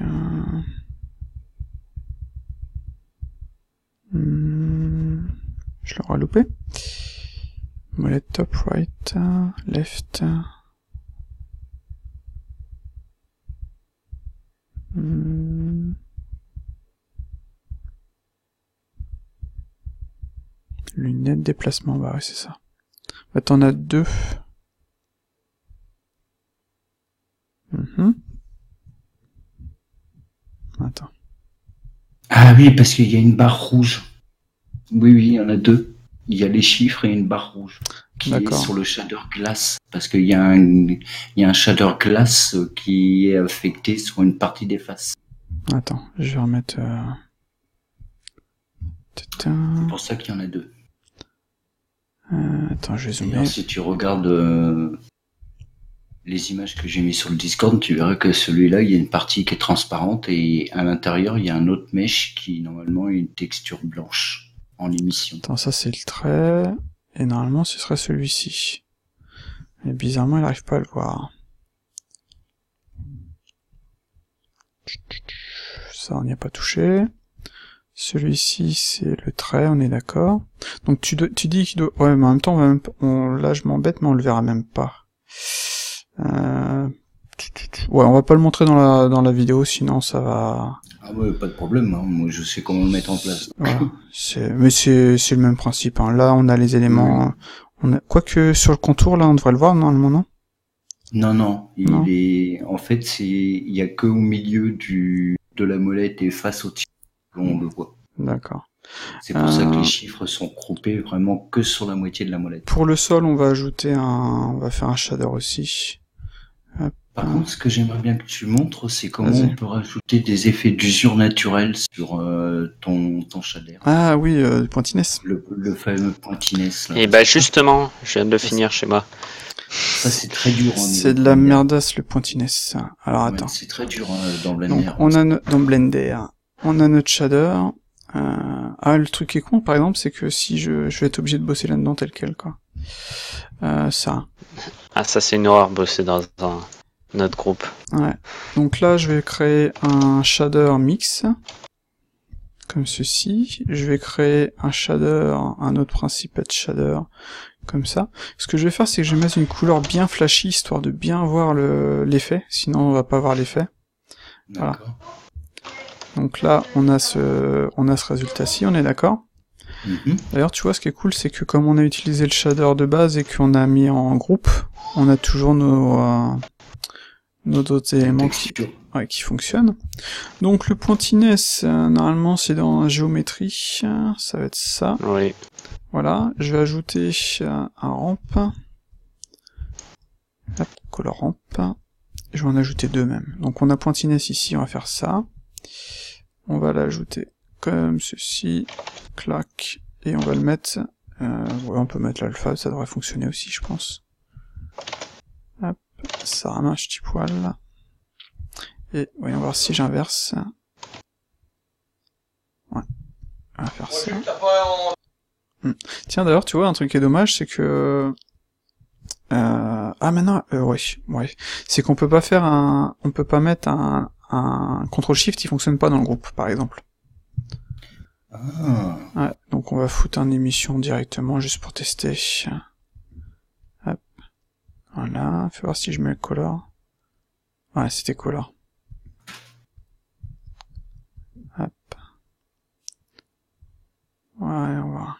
je l'aurai loupé. Molette top, right, left. Lunettes, déplacement, bah ouais, c'est ça. Bah t'en as deux. Attends. Ah oui, parce qu'il y a une barre rouge. Oui, oui, il y en a deux. Il y a les chiffres et une barre rouge qui est sur le shader glass. Parce qu'il y a un shader glass qui est affecté sur une partie des faces. Attends, je vais remettre... C'est pour ça qu'il y en a deux. Attends, je vais zoomer. D'ailleurs, si tu regardes les images que j'ai mis sur le Discord, tu verras que celui-là, il y a une partie qui est transparente et à l'intérieur, il y a un autre mesh qui, normalement, a une texture blanche en émission. Attends, ça c'est le trait, et normalement ce serait celui-ci. Mais bizarrement, il n'arrive pas à le voir. Ça, on n'y a pas touché. Celui-ci, c'est le trait, on est d'accord. Donc tu dis qu'il doit... Ouais, mais en même temps, là je m'embête, mais on le verra même pas. Ouais, on va pas le montrer dans la vidéo, sinon ça va... Ah ouais, pas de problème, hein. Moi je sais comment le mettre en place. Voilà. Mais c'est le même principe, hein. Là, on a les éléments... Quoique sur le contour, là, on devrait le voir normalement, non? Non. En fait, il y a que au milieu de la molette et face au tir on le voit. D'accord. C'est pour ça que les chiffres sont groupés vraiment que sur la moitié de la molette. Pour le sol, on va ajouter on va faire un shader aussi. Hop. Par contre, ce que j'aimerais bien que tu montres, c'est comment on peut rajouter des effets d'usure naturelle sur ton shader. Ah oui, pointiness. Le fameux pointiness. Et bah justement, je viens de le finir chez moi. Ça c'est très dur. C'est de la merdasse le pointiness. Alors attends. C'est très dur dans Blender. Donc dans Blender, on a notre shader. Le truc qui est con, par exemple, c'est que si je vais être obligé de bosser là-dedans tel quel, quoi. Ça. Ah, ça c'est une horreur, bosser dans notre groupe. Ouais. Donc là, je vais créer un shader mix. Comme ceci. Je vais créer un shader, un autre principal shader, comme ça. Ce que je vais faire, c'est que je vais mettre une couleur bien flashy, histoire de bien voir l'effet. Sinon, on va pas voir l'effet. Voilà. Donc là, on a ce résultat-ci, on est d'accord. D'ailleurs, tu vois, ce qui est cool, c'est que comme on a utilisé le shader de base et qu'on a mis en groupe, on a toujours nos autres éléments qui fonctionnent. Donc le pointiness, normalement, c'est dans géométrie, ça va être ça. Oui. Voilà, je vais ajouter un ramp. Hop, color ramp. Je vais en ajouter deux même. Donc on a pointiness ici, on va faire ça. On va l'ajouter comme ceci, clac, et on va le mettre, ouais, on peut mettre l'alpha, ça devrait fonctionner aussi, je pense. Hop, ça ramène un petit poil. Et voyons voir si j'inverse. Ouais, on va faire ça. Tiens, d'ailleurs, tu vois, un truc qui est dommage, c'est que... maintenant, ouais. C'est qu'on peut pas faire on peut pas mettre un CTRL-SHIFT, il fonctionne pas dans le groupe, par exemple. Ouais, donc on va foutre une émission directement, juste pour tester. Hop. Voilà, fais voir si je mets le color. Ouais, c'était color. Hop. Ouais, on va...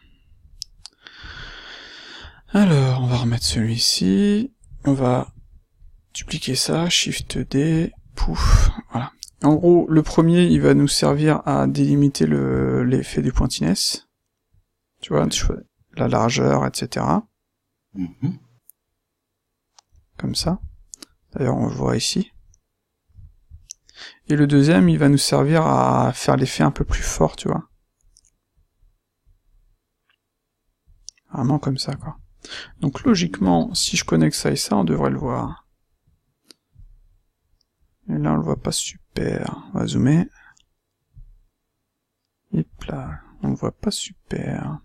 Alors, on va remettre celui-ci. On va dupliquer ça, Shift D, pouf, voilà. En gros, le premier, il va nous servir à délimiter l'effet du pointiness. Tu vois, la largeur, etc. Comme ça. D'ailleurs, on le voit ici. Et le deuxième, il va nous servir à faire l'effet un peu plus fort, tu vois. Vraiment comme ça, quoi. Donc logiquement, si je connecte ça et ça, on devrait le voir. Et là, on le voit pas super. On va zoomer. Et là, on le voit pas super.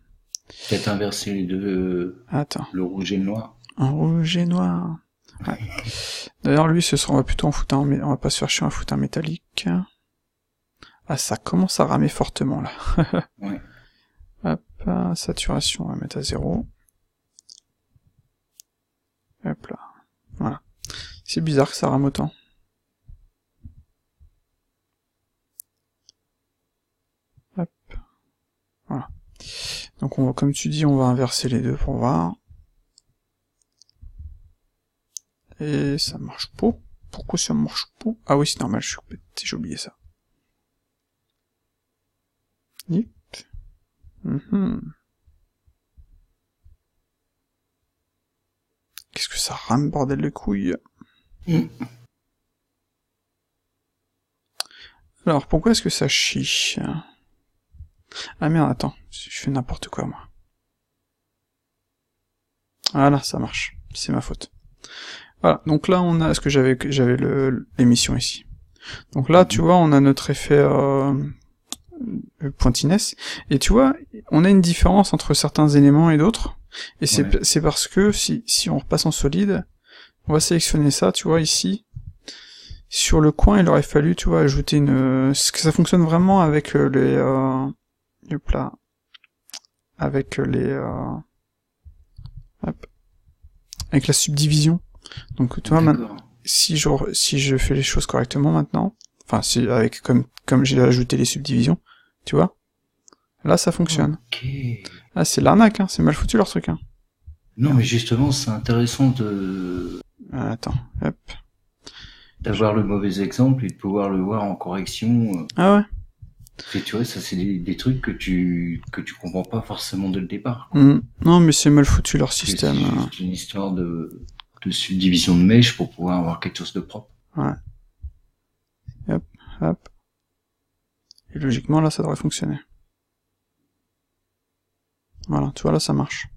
Peut-être inverser les deux. Attends. Le rouge et le noir. Un rouge et noir. Ouais. D'ailleurs, lui, on va plutôt en foutre un, mais on va pas se faire chier, on va foutre un métallique. Ah, ça commence à ramer fortement, là. Ouais. Hop, saturation, on va mettre à 0. Hop là. Voilà. C'est bizarre que ça rame autant. Hop. Voilà. Donc on va, comme tu dis, on va inverser les deux pour voir. Et ça marche pas. Pourquoi ça marche pas? Ah oui, c'est normal, je suis bête, j'ai oublié ça. Yep. Qu'est-ce que ça rame, bordel de couilles? Alors, pourquoi est-ce que ça chie? Ah merde, attends, je fais n'importe quoi, moi. Voilà, ça marche. C'est ma faute. Voilà, donc là, on a... Est-ce que j'avais l'émission ici? Donc là, tu vois, on a notre effet pointiness. Et tu vois, on a une différence entre certains éléments et d'autres. Et c'est parce que si on repasse en solide, on va sélectionner ça, tu vois, ici. Sur le coin, il aurait fallu, tu vois, ajouter une... Ça fonctionne vraiment avec les... Hop là. Avec les... Hop. Avec la subdivision. Donc, tu vois, maintenant, si je fais les choses correctement maintenant, enfin, avec comme j'ai ajouté les subdivisions, tu vois, là, ça fonctionne. Okay. Ah, c'est l'arnaque, hein, c'est mal foutu leur truc, hein. Non, mais justement, c'est intéressant de... Attends, hop. D'avoir le mauvais exemple et de pouvoir le voir en correction. Ah ouais. Et tu vois, ça c'est des trucs que tu comprends pas forcément dès le départ. Non, mais c'est mal foutu leur système. C'est une histoire de subdivision de mèches pour pouvoir avoir quelque chose de propre. Ouais. Hop, hop. Et logiquement, là, ça devrait fonctionner. Voilà, tu vois, là, ça marche.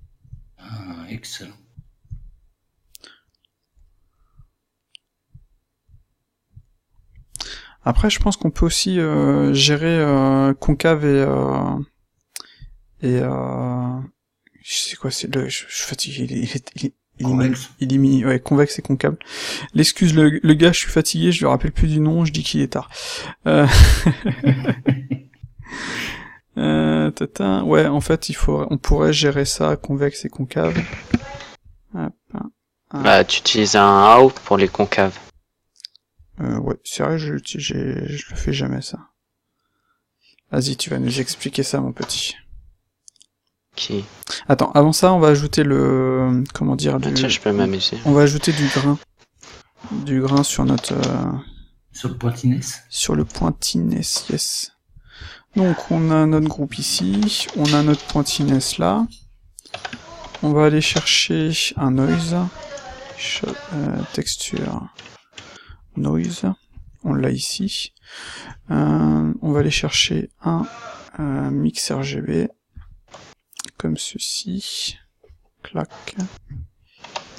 Ah, excellent. Après, je pense qu'on peut aussi gérer concave et je sais quoi, c'est le... Je suis fatigué, Convexe. Ouais, convexe et concave. L'excuse, le gars, je suis fatigué, je le rappelle plus du nom, je dis qu'il est tard. Ouais, en fait, on pourrait gérer ça, convexe et concave. Hop. Bah, tu utilises un out pour les concaves. Ouais, c'est vrai, je le fais jamais, ça. Vas-y, tu vas nous expliquer ça, mon petit. Qui? Attends, avant ça, on va ajouter le... Comment dire? Tiens, je peux m'amuser. On va ajouter du grain. Du grain sur notre... Sur le pointiness? Sur le pointiness, yes. Donc, on a notre groupe ici, on a notre pointiness là. On va aller chercher un noise. Texture... Noise, on l'a ici. On va aller chercher un mix RGB, comme ceci. Clac.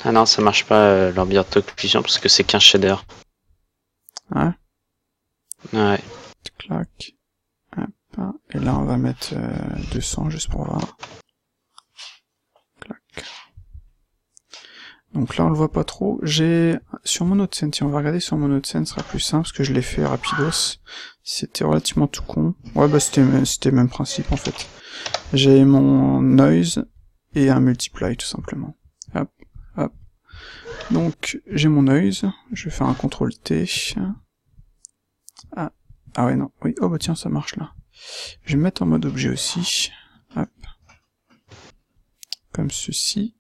Ah non, ça marche pas l'ambiance occlusion parce que c'est qu'un shader. Ouais. Ouais. Clac. Hop. Et là, on va mettre 200 juste pour voir. Clac. Donc là, on le voit pas trop. J'ai sur mon autre scène, si on va regarder sur mon autre scène, ce sera plus simple parce que je l'ai fait rapidos. C'était relativement tout con. Ouais, bah c'était le même principe en fait. J'ai mon noise et un multiply tout simplement. Hop, hop. Donc j'ai mon noise. Je vais faire un CTRL T. Ah ouais non. Oui. Oh bah tiens, ça marche là. Je vais me mettre en mode objet aussi. Hop. Comme ceci.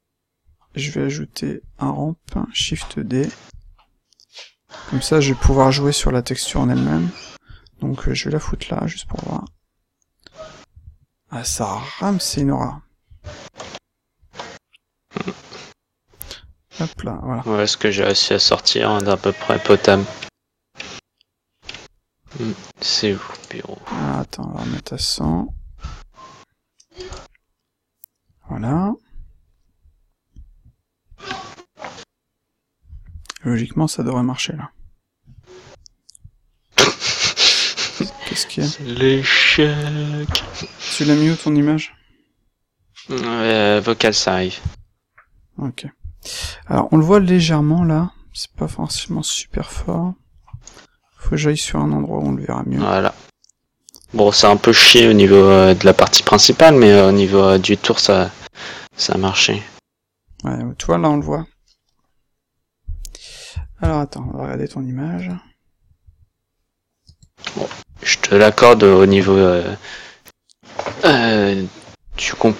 Je vais ajouter un ramp, Shift D. Comme ça, je vais pouvoir jouer sur la texture en elle-même. Donc, je vais la foutre là, juste pour voir. Ah, ça rame, c'est une aura. Hop là, voilà. Ouais, ce que j'ai réussi à sortir d'à peu près potable. C'est où, bureau? Ah, attends, on va remettre à 100. Voilà. Logiquement, ça devrait marcher, là. Qu'est-ce qu'il y a? C'est l'échec. Tu l'as mis où, ton image? Vocal, ça arrive. Ok. Alors, on le voit légèrement, là. c'est pas forcément super fort. Faut que j'aille sur un endroit où on le verra mieux. Voilà. Bon, c'est un peu chier au niveau de la partie principale, mais au niveau du tour, ça a marché. Ouais, tu vois, là on le voit. Alors attends, on va regarder ton image. Bon, je te l'accorde au niveau du comp.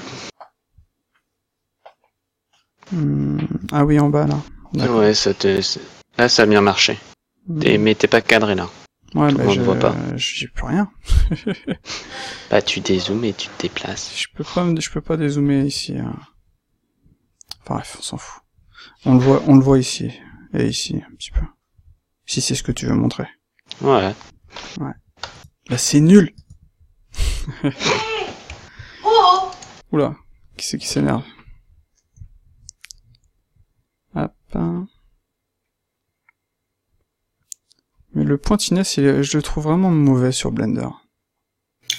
Ah oui, en bas là. Ouais, là ça a bien marché. Mais t'es pas cadré là. Ouais, Tout le monde voit pas. J'ai plus rien. Bah tu dézoomes et tu te déplaces. Je peux pas dézoomer ici. Hein. Enfin bref, on s'en fout. On le voit ici. Et ici, un petit peu. Si c'est ce que tu veux montrer. Ouais. Ouais. Là, c'est nul! Oula, qui c'est qui s'énerve? Hop. Mais le pointiness, je le trouve vraiment mauvais sur Blender.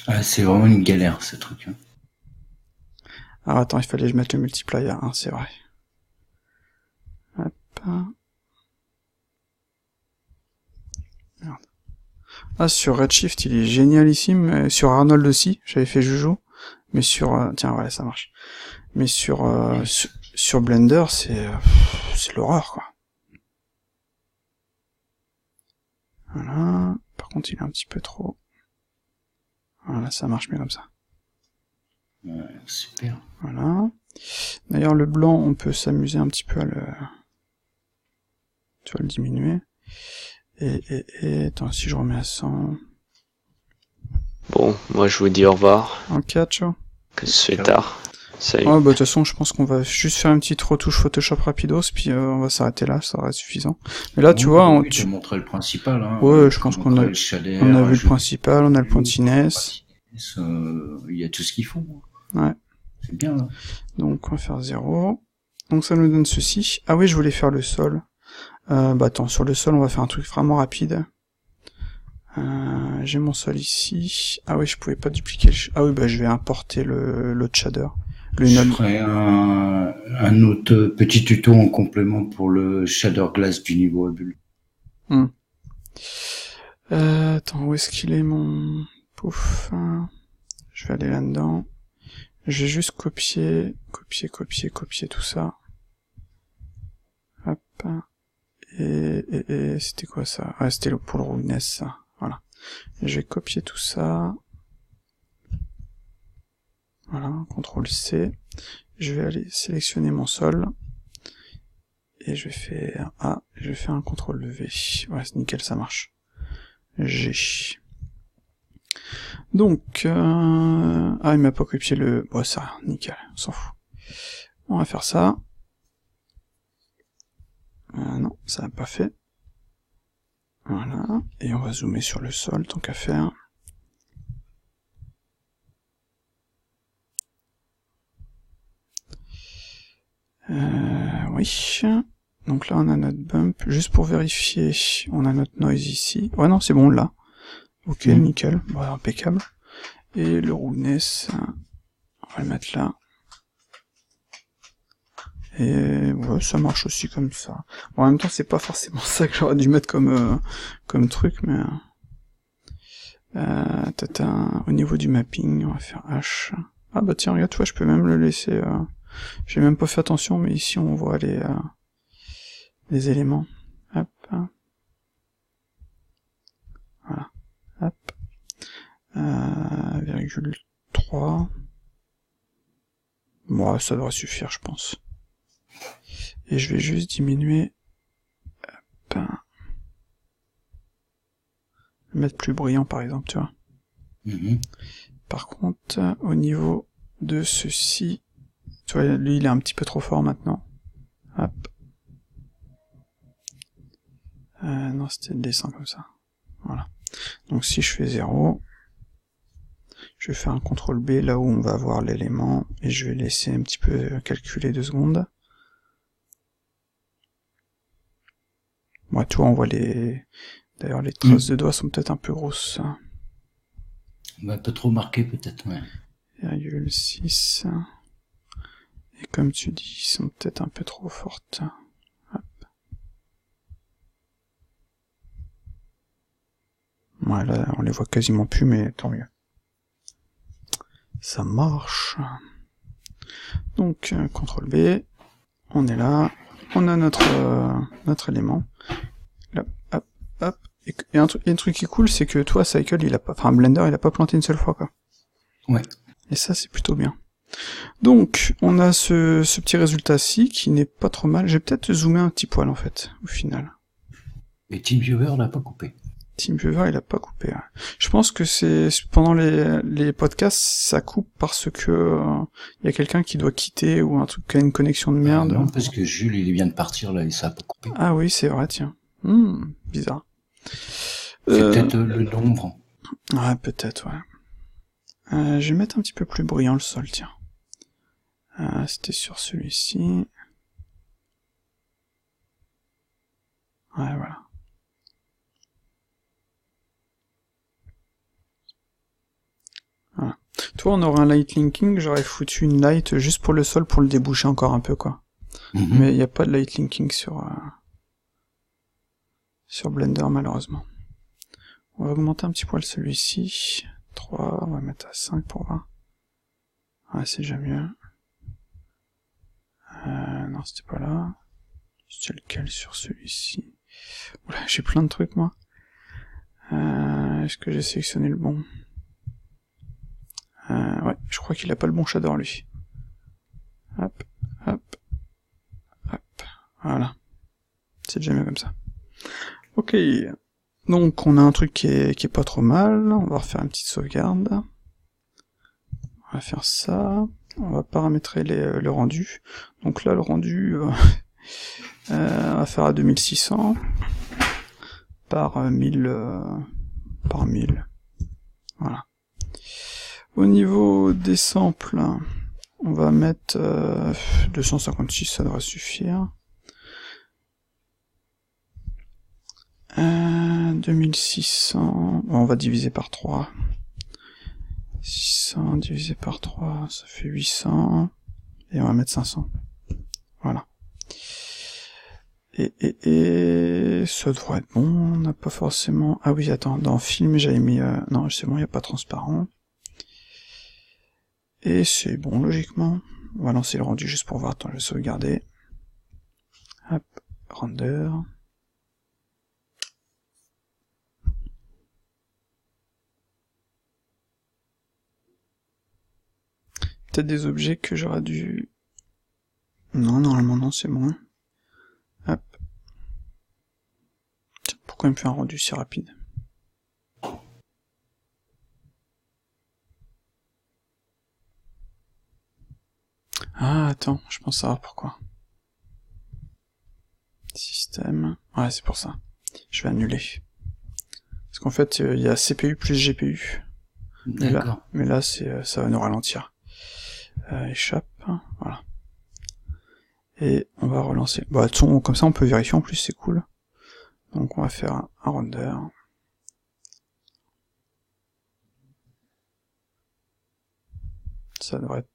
Ah, c'est vraiment une galère, ce truc. Hein. Alors attends, il fallait que je mette le multiplier à 1, c'est vrai. Hop. Merde. Ah, sur Redshift, il est génialissime. Sur Arnold aussi, j'avais fait Joujou. Mais sur... tiens, voilà, ça marche. Mais sur Blender, c'est l'horreur, quoi. Voilà. Par contre, il est un petit peu trop... Voilà, ça marche mieux comme ça. Super. Voilà. D'ailleurs, le blanc, on peut s'amuser un petit peu à le diminuer. Et... Attends, si je remets à 100... Bon, moi je vous dis au revoir. En 4, ciao. Que ce fait tard. Salut. Ah bah de toute façon, je pense qu'on va juste faire une petite retouche Photoshop rapidos, puis on va s'arrêter là, ça reste suffisant. Mais là, tu vois... tu as montré le principal. Hein, ouais, je pense qu'on a vu le principal, on a le pointiness. Il y a tout ce qu'il faut. Ouais. C'est bien, là. Donc, on va faire 0. Donc, ça nous donne ceci. Ah oui, je voulais faire le sol. Bah attends, sur le sol, on va faire un truc vraiment rapide. J'ai mon sol ici. Ah oui, je pouvais pas dupliquer le... Ah oui, bah je vais importer l'autre shader. Je ferai un autre petit tuto en complément pour le shader glass du niveau à bulle. Attends, où est-ce qu'il est mon... Pouf. Je vais aller là-dedans. Je vais juste copier tout ça. Hop. Et c'était quoi ça? Ah, c'était pour le roughness, ça. Voilà. Et je vais copier tout ça. Voilà, CTRL C. Je vais aller sélectionner mon sol. Et je vais faire A. Je vais faire un CTRL V. Ouais, c'est nickel, ça marche. G. Donc, ah, il m'a pas copié le... Bon, ça, nickel, on s'en fout. On va faire ça. Non, ça n'a pas fait. Voilà, et on va zoomer sur le sol, tant qu'à faire. Oui. Donc là, on a notre bump. Juste pour vérifier, on a notre noise ici. Ouais, non, c'est bon, là. Ok, nickel. Bon, impeccable. Et le roughness, on va le mettre là. Et ouais, ça marche aussi comme ça. Bon, en même temps, c'est pas forcément ça que j'aurais dû mettre comme truc, mais... au niveau du mapping, on va faire H. Ah bah tiens, regarde, tu vois, je peux même le laisser... J'ai même pas fait attention, mais ici, on voit les éléments. Hop. Voilà. Hop. 0,3. Bon, ça devrait suffire, je pense. Et je vais juste diminuer... Hop. Le mettre plus brillant, par exemple, tu vois. Par contre, au niveau de ceci... Tu vois, lui, il est un petit peu trop fort, maintenant. Hop. Non, c'était le dessin comme ça. Voilà. Donc si je fais 0, je vais faire un CTRL B là où on va avoir l'élément, et je vais laisser un petit peu calculer 2 secondes. Moi, tu vois, on voit les... D'ailleurs, les traces de doigts sont peut-être un peu grosses. Un peu trop marqué, peut-être, ouais. 0,6. Et comme tu dis, ils sont peut-être un peu trop fortes. Hop. Ouais, là, on les voit quasiment plus, mais tant mieux. Ça marche. Donc, CTRL B, on est là, on a notre élément. Là, hop, hop. Et un truc qui est cool, c'est que toi, Cycle, Blender, il a pas planté une seule fois, quoi. Ouais. Et ça, c'est plutôt bien. Donc, on a ce petit résultat-ci, qui n'est pas trop mal. J'ai peut-être zoomé un petit poil, en fait, au final. Et TeamViewer l'a pas coupé. TeamViewer, il a pas coupé. Ouais. Je pense que c'est pendant les podcasts, ça coupe parce que y a quelqu'un qui doit quitter ou un truc qui a une connexion de merde. Non, parce que Jules, il vient de partir là et ça a pas coupé. Ah oui, c'est vrai, tiens. Bizarre. C'est peut-être le nombre. Ouais, peut-être, ouais. Je vais mettre un petit peu plus bruyant le sol, tiens. C'était sur celui-ci. Ouais, voilà. Voilà. Toi, on aurait un light linking, j'aurais foutu une light juste pour le sol pour le déboucher encore un peu, quoi. Mais il n'y a pas de light linking sur Blender, malheureusement. On va augmenter un petit poil celui-ci. 3, on va mettre à 5 pour voir. Ouais, c'est déjà mieux. Non, c'était pas là. C'était lequel sur celui-ci? Oula, j'ai plein de trucs, moi. Est-ce que j'ai sélectionné le bon? Ouais, je crois qu'il a pas le bon shader, lui. Hop, hop, hop. Voilà. C'est déjà mieux comme ça. Ok. Donc, on a un truc qui est pas trop mal. On va refaire une petite sauvegarde. On va faire ça. On va paramétrer le rendu. Donc là, le rendu, on va faire à 2600 par 1000 par 1000. Voilà. Au niveau des samples, on va mettre 256, ça devrait suffire. 2600, bon, on va diviser par 3. 600 divisé par 3, ça fait 800. Et on va mettre 500. Voilà. Et ça devrait être bon, on n'a pas forcément... Ah oui, attends, dans film, j'avais mis... Non, c'est bon, il n'y a pas transparent. Et c'est bon, logiquement. On va lancer le rendu juste pour voir. Attends, je vais sauvegarder. Hop, render. Peut-être des objets que j'aurais dû... Non, normalement non, c'est bon. Hop. Tiens, pourquoi il me fait un rendu si rapide? Ah, attends, je pense savoir pourquoi. Système... Ouais, c'est pour ça. Je vais annuler. Parce qu'en fait, il y a CPU plus GPU. D'accord. Mais là, ça va nous ralentir. Échappe, voilà. Et on va relancer. Bah, comme ça, on peut vérifier en plus, c'est cool. Donc, on va faire un render. Ça devrait être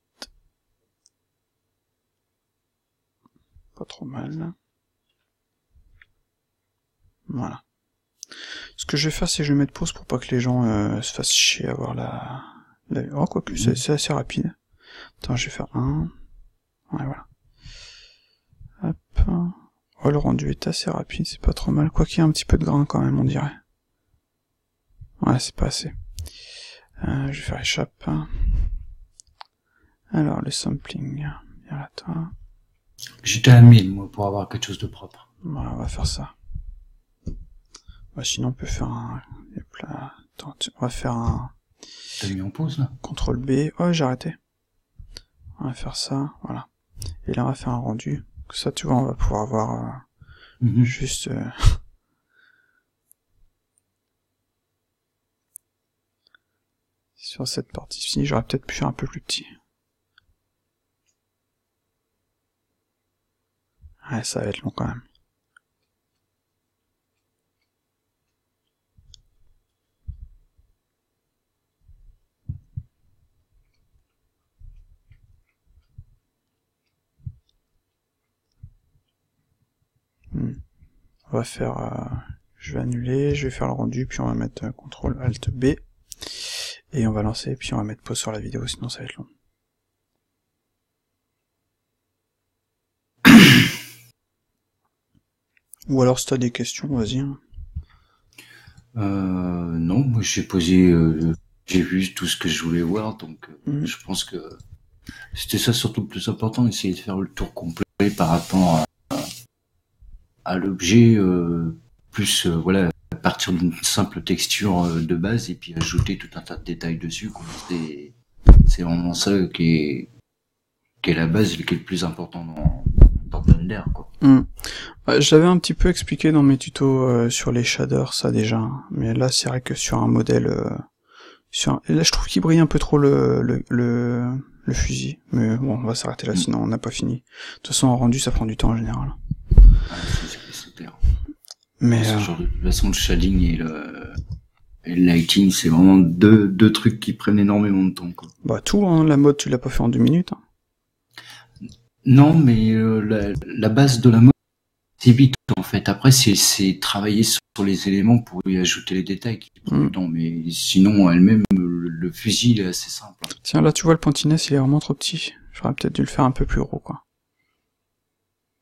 pas trop mal. Voilà. Ce que je vais faire, c'est que je vais mettre pause pour pas que les gens se fassent chier à voir la... Oh, quoique, c'est assez rapide. Attends, je vais faire un... Ouais, voilà. Hop. Oh, le rendu est assez rapide, c'est pas trop mal. Quoi qu'il y ait un petit peu de grain quand même, on dirait. Ouais, c'est pas assez. Je vais faire échappe. Alors, le sampling. Viens là, toi. J'étais à 1000, moi, pour avoir quelque chose de propre. Voilà, on va faire ça. Bah, sinon, on peut faire un... Attends, on va faire un... T'as mis en pause, là? CTRL B. Oh, j'ai arrêté. On va faire ça, voilà. Et là, on va faire un rendu. Ça, tu vois, on va pouvoir voir juste... sur cette partie-ci, j'aurais peut-être pu faire un peu plus petit. Ouais, ça va être long quand même. On va faire Je vais annuler, je vais faire le rendu, puis on va mettre CTRL ALT B, et on va lancer, puis on va mettre pause sur la vidéo, sinon ça va être long. Ou alors si t'as des questions, vas-y. Non, moi j'ai vu tout ce que je voulais voir, donc je pense que c'était ça surtout le plus important, essayer de faire le tour complet par rapport à l'objet, plus voilà, à partir d'une simple texture de base et puis ajouter tout un tas de détails dessus, quoi. C'est vraiment ça qui est la base et qui est le plus important dans Blender, quoi. J'avais un petit peu expliqué dans mes tutos sur les shaders ça déjà, mais là c'est vrai que sur un modèle, et là je trouve qu'il brille un peu trop le fusil, mais bon on va s'arrêter là sinon on n'a pas fini. De toute façon en rendu ça prend du temps en général. C'est clair. Mais genre, de toute façon le shading et le lighting c'est vraiment deux trucs qui prennent énormément de temps, quoi. Bah tout, hein, la mode tu l'as pas fait en 2 minutes. Hein. Non, mais la base de la mode, c'est vite en fait. Après, c'est travailler sur les éléments pour y ajouter les détails qui prennent du temps. Mais sinon, elle-même, le fusil, il est assez simple. Tiens, là, tu vois, le Pantinès, il est vraiment trop petit. J'aurais peut-être dû le faire un peu plus gros, quoi.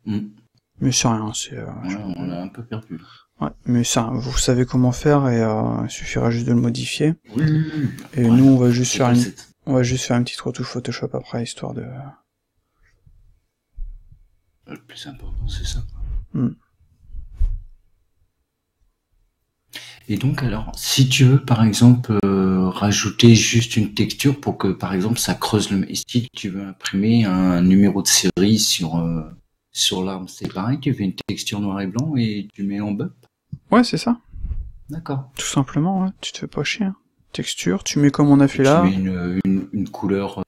Mais c'est rien, c'est... on a un peu perdu. Ouais, mais ça, vous savez comment faire et il suffira juste de le modifier. Oui. Et nous, on va juste faire une petite retouche Photoshop après, histoire de... Le plus important, c'est ça. Et donc, alors, si tu veux, par exemple, rajouter juste une texture pour que, par exemple, ça creuse le... Et si tu veux imprimer un numéro de série sur l'arme, c'est pareil, tu fais une texture noir et blanc et tu mets en bump. Ouais, c'est ça. D'accord. Tout simplement, ouais. Tu te fais pas chier. Hein. Texture, tu mets comme on a fait là. Tu mets une couleur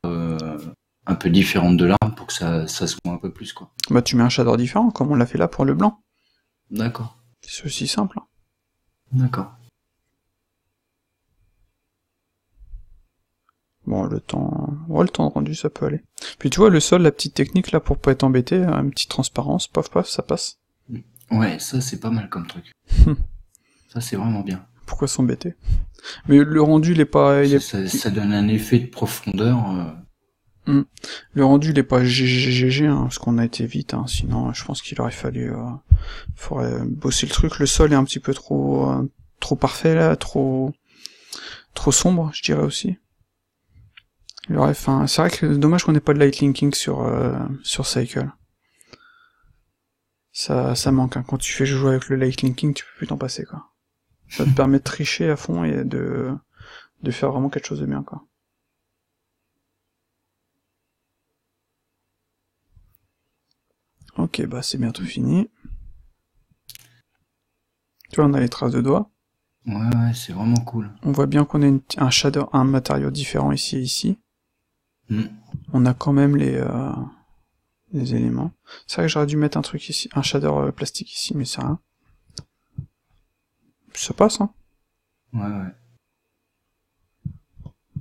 un peu différente de l'arme pour que ça se voit un peu plus, quoi. Bah, tu mets un shader différent, comme on l'a fait là pour le blanc. D'accord. C'est aussi simple. Hein. D'accord. Bon, le temps de rendu, ça peut aller. Puis tu vois, le sol, la petite technique là pour pas être embêté, une petite transparence, paf paf, ça passe. Ouais, ça c'est pas mal comme truc. Ça c'est vraiment bien. Pourquoi s'embêter? Mais le rendu, il est pas... Ça donne un effet de profondeur. Le rendu, il est pas GG, hein, parce qu'on a été vite, hein, sinon je pense qu'il aurait fallu... faudrait bosser le truc. Le sol est un petit peu trop parfait là, trop sombre, je dirais aussi. C'est vrai que c'est dommage qu'on n'ait pas de light linking sur Cycle. Ça manque, hein. Quand tu fais jouer avec le light linking, tu peux plus t'en passer, quoi. Ça te permet de tricher à fond et de faire vraiment quelque chose de bien, quoi. Ok, bah c'est bientôt fini. Tu vois, on a les traces de doigts. Ouais, c'est vraiment cool. On voit bien qu'on a un shader, un matériau différent ici et ici. On a quand même les éléments. C'est vrai que j'aurais dû mettre un truc ici, un shader plastique ici, mais c'est rien. Ça passe, hein. Ouais.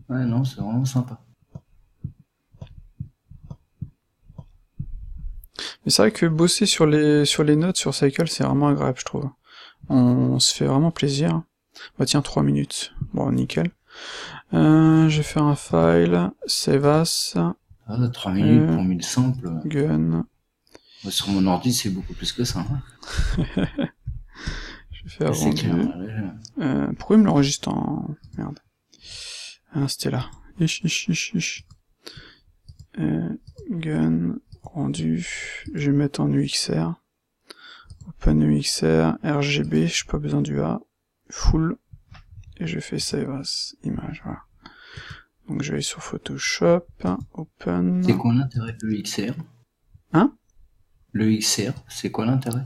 Ouais, non, c'est vraiment sympa. Mais c'est vrai que bosser sur les notes sur Cycle, c'est vraiment agréable, je trouve. On se fait vraiment plaisir. Bah tiens, 3 minutes. Bon, nickel. Je vais faire un file, save as. 3 minutes pour 1000 samples. Gun. Sur mon ordi, c'est beaucoup plus que ça. Hein. Je vais faire rendu. Pourquoi il me l'enregistre en... Merde. C'était là. Gun, rendu. Je vais mettre en UXR. Open UXR, RGB, j'ai pas besoin du A. Full. Et je fais save as image, voilà. Donc je vais sur Photoshop, Open. C'est quoi l'intérêt de l'UXR? Hein? Le XR, c'est quoi l'intérêt?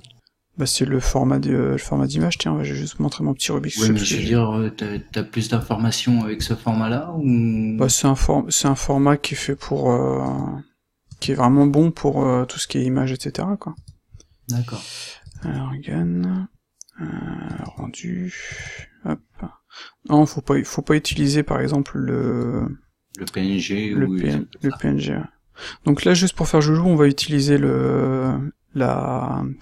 Bah c'est le format d'image, tiens, je vais juste montrer mon petit Rubik's Cube. Oui, mais je veux dire, t'as plus d'informations avec ce format-là ou... Bah c'est un format qui est fait pour... qui est vraiment bon pour tout ce qui est image, etc., quoi. D'accord. Alors, gun... rendu... Hop... Non, faut pas utiliser par exemple le PNG le PNG. Donc là, juste pour faire joujou, on va utiliser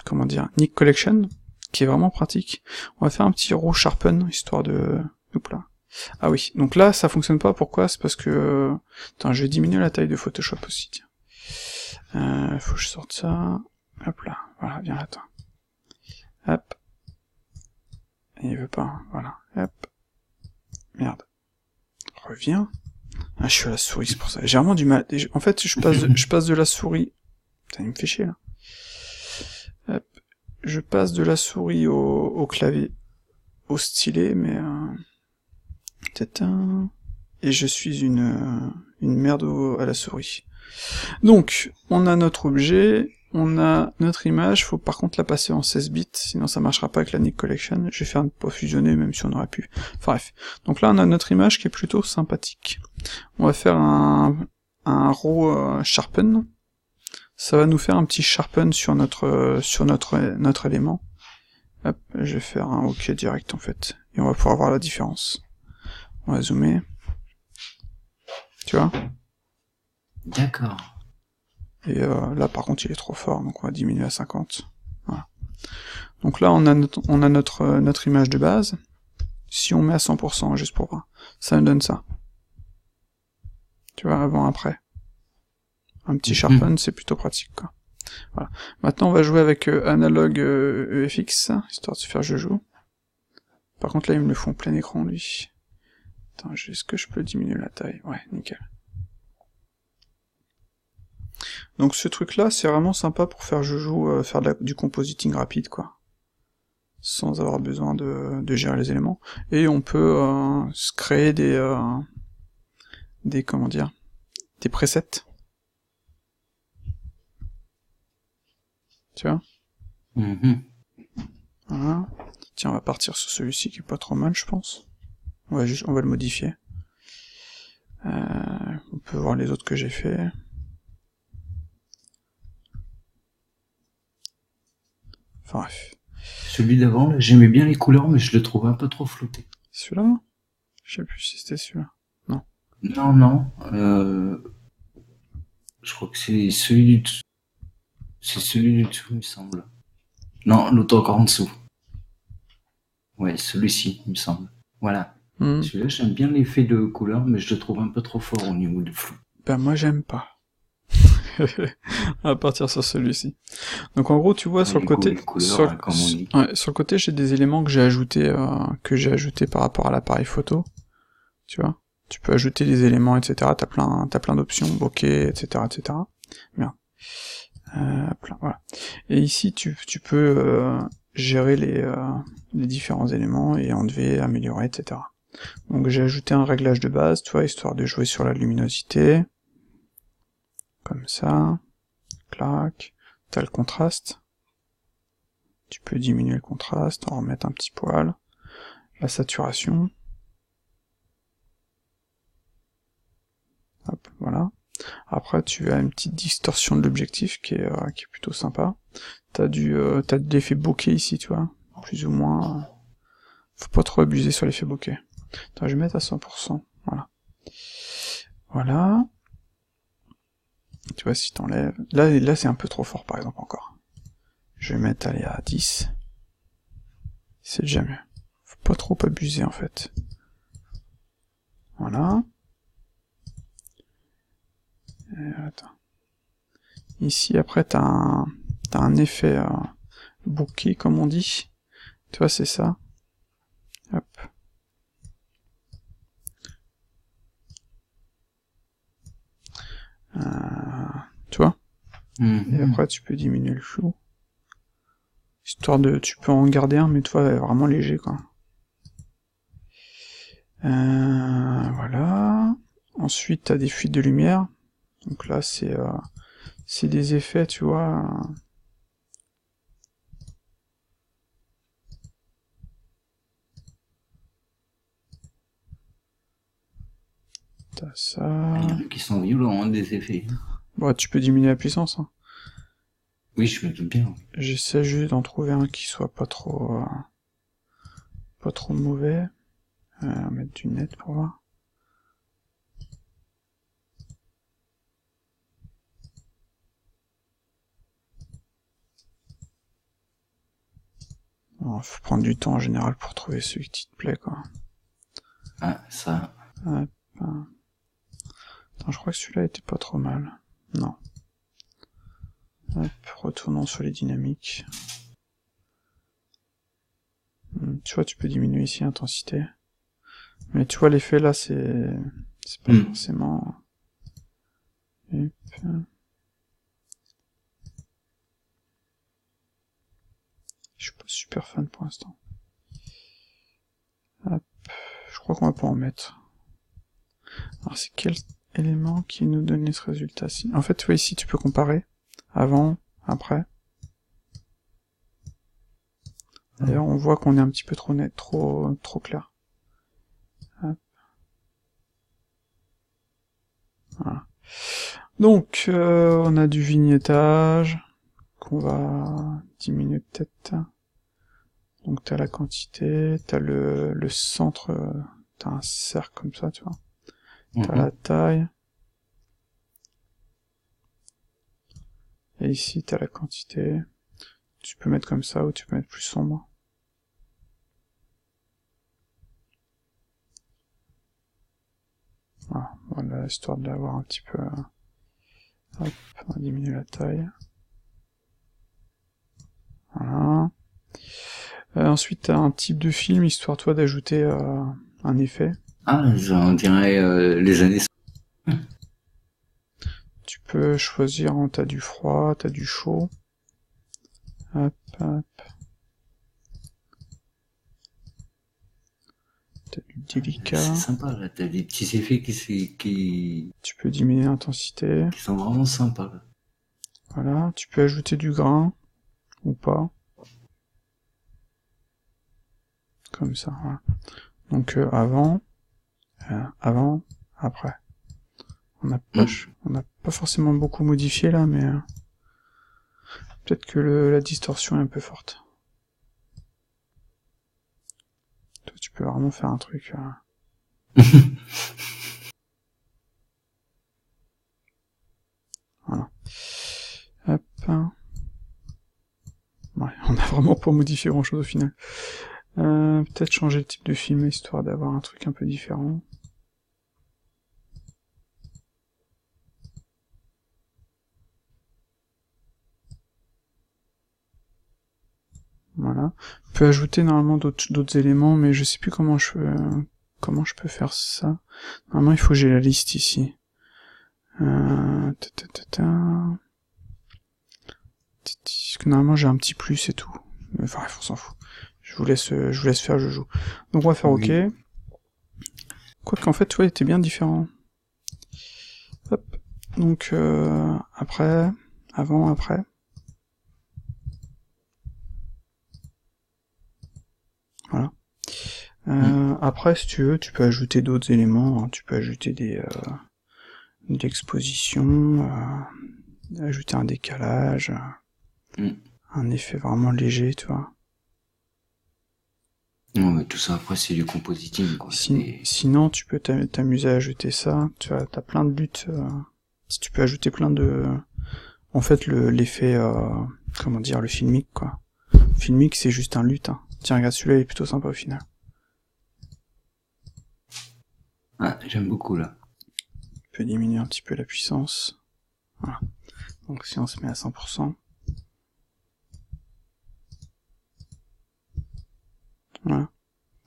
comment dire, Nik Collection, qui est vraiment pratique. On va faire un petit raw sharpen, histoire de... Oups là. Ah oui, donc là, ça fonctionne pas, pourquoi? C'est parce que... Attends, je vais diminuer la taille de Photoshop aussi, tiens. Faut que je sorte ça... Hop là, voilà, viens là, toi. Hop. Et il veut pas, hein. Voilà, hop. Merde. Reviens. Ah, je suis à la souris, c'est pour ça. J'ai vraiment du mal. En fait, je passe de la souris... Putain, il me fait chier, là. Hop. Je passe de la souris au clavier, au stylet, mais... Et je suis une merde à la souris. Donc, on a notre objet, on a notre image, faut par contre la passer en 16 bits, sinon ça marchera pas avec la Nik Collection. Je vais faire pas fusionner, même si on aurait pu. Enfin bref. Donc là, on a notre image qui est plutôt sympathique. On va faire un raw sharpen. Ça va nous faire un petit sharpen sur notre élément. Hop, je vais faire un OK direct en fait. Et on va pouvoir voir la différence. On va zoomer. Tu vois? D'accord. Et là par contre il est trop fort, donc on va diminuer à 50. Voilà. Donc là on a notre image de base. Si on met à 100%, juste pour voir, ça nous donne ça. Tu vois, avant, après. Un petit sharpen, c'est plutôt pratique, quoi. Voilà. Maintenant on va jouer avec Analog EFX, histoire de se faire joujou. Par contre là ils me le font plein écran lui. Attends, est-ce que je peux diminuer la taille? Ouais, nickel. Donc ce truc-là, c'est vraiment sympa pour faire joujou, faire du compositing rapide, quoi. Sans avoir besoin de gérer les éléments. Et on peut se créer comment dire, des presets. Tu vois? Voilà. Tiens, on va partir sur celui-ci qui est pas trop mal, je pense. On va le modifier. On peut voir les autres que j'ai fait. Enfin bref. Celui d'avant, j'aimais bien les couleurs, mais je le trouvais un peu trop flouté. Celui-là? Je sais plus si c'était celui-là. Non. Non. Je crois que c'est celui du dessous. C'est celui du dessous, il me semble. Non, l'autre encore en dessous. Ouais, celui-ci, il me semble. Voilà. Celui-là, j'aime bien l'effet de couleur, mais je le trouve un peu trop fort au niveau du flou. Ben moi j'aime pas. On va partir sur celui-ci. Donc en gros, tu vois, sur le côté, sur le côté, j'ai des éléments que j'ai ajoutés par rapport à l'appareil photo. Tu vois, tu peux ajouter des éléments, etc. T'as plein d'options, bokeh, etc., etc. Bien. Voilà. Et ici, tu peux gérer les différents éléments et enlever, améliorer, etc. Donc j'ai ajouté un réglage de base, tu vois, histoire de jouer sur la luminosité. Comme ça. Clac. T'as le contraste. Tu peux diminuer le contraste, en remettre un petit poil. La saturation. Hop, voilà. Après, tu as une petite distorsion de l'objectif qui est plutôt sympa. T'as de l'effet bokeh ici, tu vois. Plus ou moins. Faut pas trop abuser sur l'effet bokeh. Attends, je vais mettre à 100%. Voilà. Voilà. Tu vois, si t'enlèves... Là c'est un peu trop fort, par exemple, encore. Je vais mettre, aller à 10. C'est déjà mieux. Faut pas trop abuser, en fait. Voilà. Attends. Ici, après, t'as un effet bokeh, comme on dit. Tu vois, c'est ça. Hop. Tu vois. Et après, tu peux diminuer le flou. Histoire de... Tu peux en garder un, mais toi, vraiment léger, quoi. Voilà. Ensuite, t'as des fuites de lumière. Donc là, c'est des effets, tu vois... T'as ça... Il y en a qui sont violents, hein, des effets. Bon, tu peux diminuer la puissance, hein. Oui, je me doute bien. J'essaie juste d'en trouver un qui soit pas trop mauvais. Mettre du net pour voir. Alors, faut prendre du temps en général pour trouver celui qui te plaît, quoi. Ah, ça. Hop. Attends, je crois que celui-là était pas trop mal. Non. Hop, retournons sur les dynamiques. Tu vois, tu peux diminuer ici l'intensité. Mais tu vois, l'effet là, c'est pas forcément... Hop. Je suis pas super fan pour l'instant. Hop. Je crois qu'on va pas en mettre. Alors c'est quel élément qui nous donnait ce résultat-ci? En fait, tu vois ici, tu peux comparer. Avant, après. D'ailleurs, on voit qu'on est un petit peu trop net, trop clair. Hop. Voilà. Donc, on a du vignettage, qu'on va diminuer peut-être. Donc t'as la quantité, t'as le centre, t'as un cercle comme ça, tu vois. T'as la taille. Et ici t'as la quantité. Tu peux mettre comme ça ou tu peux mettre plus sombre. Voilà, histoire de l'avoir un petit peu... Hop, on va diminuer la taille. Voilà. Ensuite, t'as un type de film, histoire toi d'ajouter un effet. Ah, on dirait les années... Tu peux choisir, t'as du froid, t'as du chaud. Hop, hop. T'as du délicat. C'est sympa, là, t'as des petits effets qui... Tu peux diminuer l'intensité. Qui sont vraiment sympas, là. Voilà, tu peux ajouter du grain, ou pas. Comme ça, voilà. Donc avant, après. On n'a pas forcément beaucoup modifié là, mais peut-être que la distorsion est un peu forte. Toi, tu peux vraiment faire un truc... Voilà. Hop. Ouais, on n'a vraiment pas modifié grand-chose au final. Peut-être changer le type de film, histoire d'avoir un truc un peu différent. Voilà. On peut ajouter normalement d'autres éléments, mais je sais plus comment je peux faire ça. Normalement, il faut que j'ai la liste ici. Normalement, j'ai un petit plus et tout. Enfin, on s'en fout. Je vous laisse faire, je joue. Donc on va faire OK. Quoique en fait, tu vois, il était bien différent. Hop. Donc après, avant, après. Voilà. Après, si tu veux, tu peux ajouter d'autres éléments. Hein. Tu peux ajouter de l'exposition, ajouter un décalage, un effet vraiment léger, tu vois. Non, mais tout ça, après, c'est du compositing, quoi. Sinon, tu peux t'amuser à ajouter ça. Tu as plein de luttes. Si tu peux ajouter plein de... En fait, l'effet... comment dire, le filmic, quoi. Filmic, c'est juste un lutte. Hein. Tiens, regarde, celui-là, il est plutôt sympa au final. Ah, j'aime beaucoup, là. Tu peux diminuer un petit peu la puissance. Voilà. Donc, si on se met à 100%... Voilà.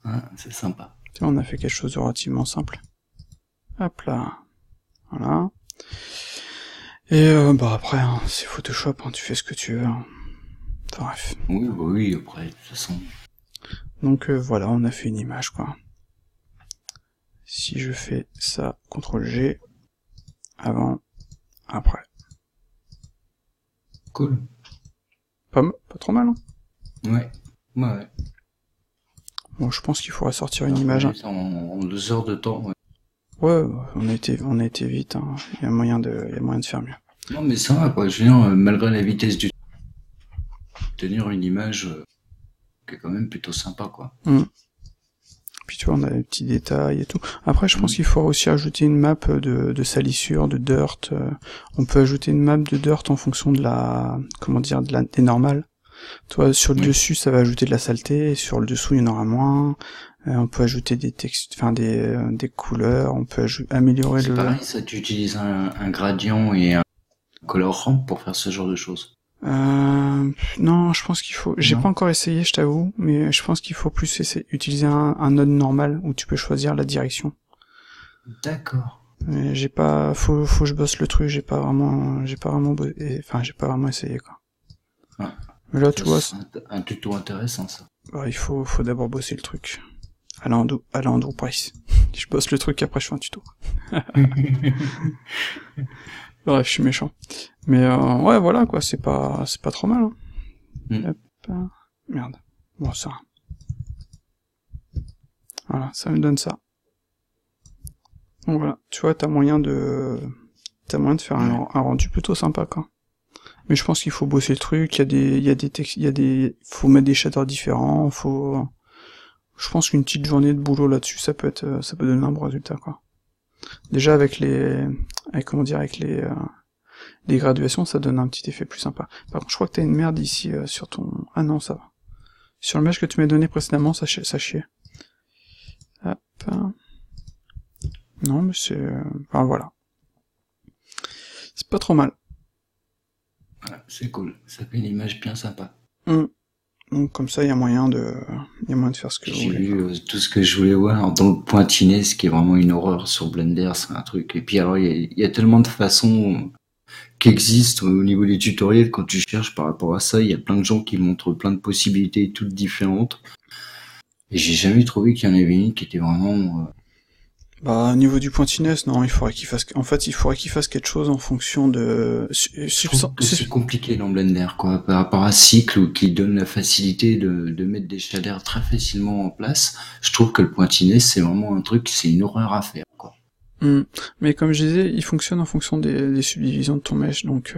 Ah, c'est sympa. Tu vois, on a fait quelque chose de relativement simple. Hop là. Voilà. Et après, hein, c'est Photoshop, hein, tu fais ce que tu veux. Hein. Bref. Oui, après, de toute façon. Donc voilà, on a fait une image, quoi. Si je fais ça, CTRL-G, avant, après. Cool. Pas trop mal, hein. Ouais. Bon, je pense qu'il faudra sortir une image. En 2 heures de temps, ouais. Ouais, on a été vite, hein. Il y a moyen de faire mieux. Non, mais ça va, quoi. Je veux dire, malgré la vitesse du tenir une image qui est quand même plutôt sympa, quoi. Puis tu vois, on a des petits détails et tout. Après, je pense qu'il faudra aussi ajouter une map de salissure, de dirt. On peut ajouter une map de dirt en fonction de la, comment dire, des normales. Toi, sur le Oui. dessus, ça va ajouter de la saleté, et sur le dessous, il y en aura moins. On peut ajouter des textes, enfin des couleurs, on peut améliorer C'est pareil, ça, tu utilises un gradient et un color ramp pour faire ce genre de choses. Non, je pense qu'il faut. J'ai Non? pas encore essayé, je t'avoue, mais je pense qu'il faut plus utiliser un node normal où tu peux choisir la direction. D'accord. Mais j'ai pas. Faut que je bosse le truc. J'ai pas vraiment j'ai pas vraiment essayé quoi. Ah, Mais là, tu vois, c'est un tuto intéressant, ça. bah, faut d'abord bosser le truc. À la Andrew Price. Je bosse le truc après je fais un tuto. Bref, je suis méchant. Mais ouais, voilà quoi, c'est pas trop mal. Hein. Hop, merde. Bon ça. Voilà, ça me donne ça. Donc voilà, tu vois, t'as moyen de faire un rendu plutôt sympa quoi. Mais je pense qu'il faut bosser le truc. Faut mettre des shaders différents. Je pense qu'une petite journée de boulot là-dessus, ça peut donner un bon résultat quoi. Déjà avec les graduations, ça donne un petit effet plus sympa. Par contre, je crois que t'as une merde ici sur ton... Ah non, ça va. Sur le mesh que tu m'as donné précédemment, ça chiait. Hop. Non, mais c'est... Enfin, voilà. C'est pas trop mal. C'est cool. Ça fait une image bien sympa. Donc comme ça, il y a moyen de faire ce que vous voulez. J'ai vu tout ce que je voulais voir dans le pointinet, ce qui est vraiment une horreur sur Blender, c'est un truc. Et puis alors, il y a tellement de façons qui existent au niveau des tutoriels. Quand tu cherches par rapport à ça, il y a plein de gens qui montrent plein de possibilités toutes différentes. Et j'ai jamais trouvé qu'il y en avait une qui était vraiment... Bah, au niveau du pointinet, non, il faudrait qu'il fasse quelque chose en fonction de... Je trouve que c'est compliqué dans Blender, quoi, par rapport à Cycle, qui donne la facilité de mettre des shaders très facilement en place. Je trouve que le pointinet, c'est vraiment un truc, c'est une horreur à faire, quoi. Mais comme je disais, il fonctionne en fonction des subdivisions de ton mesh, donc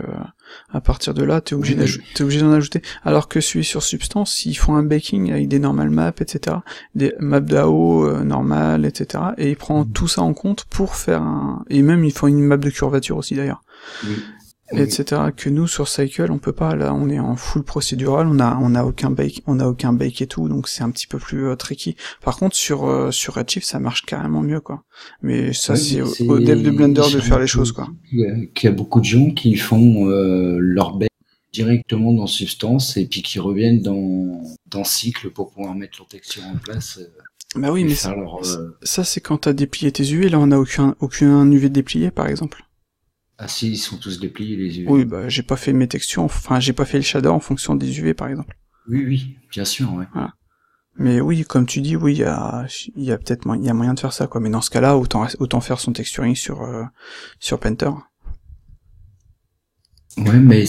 à partir de là, t'es obligé d'en ajouter. Alors que celui sur Substance, ils font un baking avec des normal maps, etc., des maps d'AO normales, etc., et il prend tout ça en compte pour faire et même ils font une map de curvature aussi d'ailleurs. Etc. Que nous sur Cycle on peut pas, là on est en full procédural, on a aucun bake et tout, donc c'est un petit peu plus tricky. Par contre sur Redshift ça marche carrément mieux quoi. Mais ça c'est au dev de Blender de faire les choses quoi. Qu'il y a beaucoup de gens qui font leur bake directement dans Substance et puis qui reviennent dans Cycle pour pouvoir mettre leur texture en place. Bah oui, mais ça c'est quand t'as déplié tes UV, là on a aucun UV déplié par exemple. Ah si, ils sont tous dépliés les UV. Oui, bah j'ai pas fait mes textures, enfin j'ai pas fait le shader en fonction des UV par exemple. Oui, bien sûr, ouais. Voilà. Mais oui, comme tu dis, oui, il y a peut-être moyen de faire ça quoi. Mais dans ce cas-là, autant faire son texturing sur Painter. Ouais, mais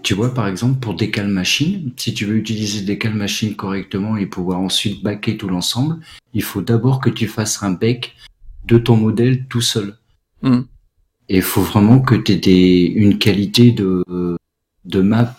tu vois, par exemple, pour Decal Machine, si tu veux utiliser Decal Machine correctement et pouvoir ensuite backer tout l'ensemble, il faut d'abord que tu fasses un bake de ton modèle tout seul. Et il faut vraiment que tu aies une qualité de map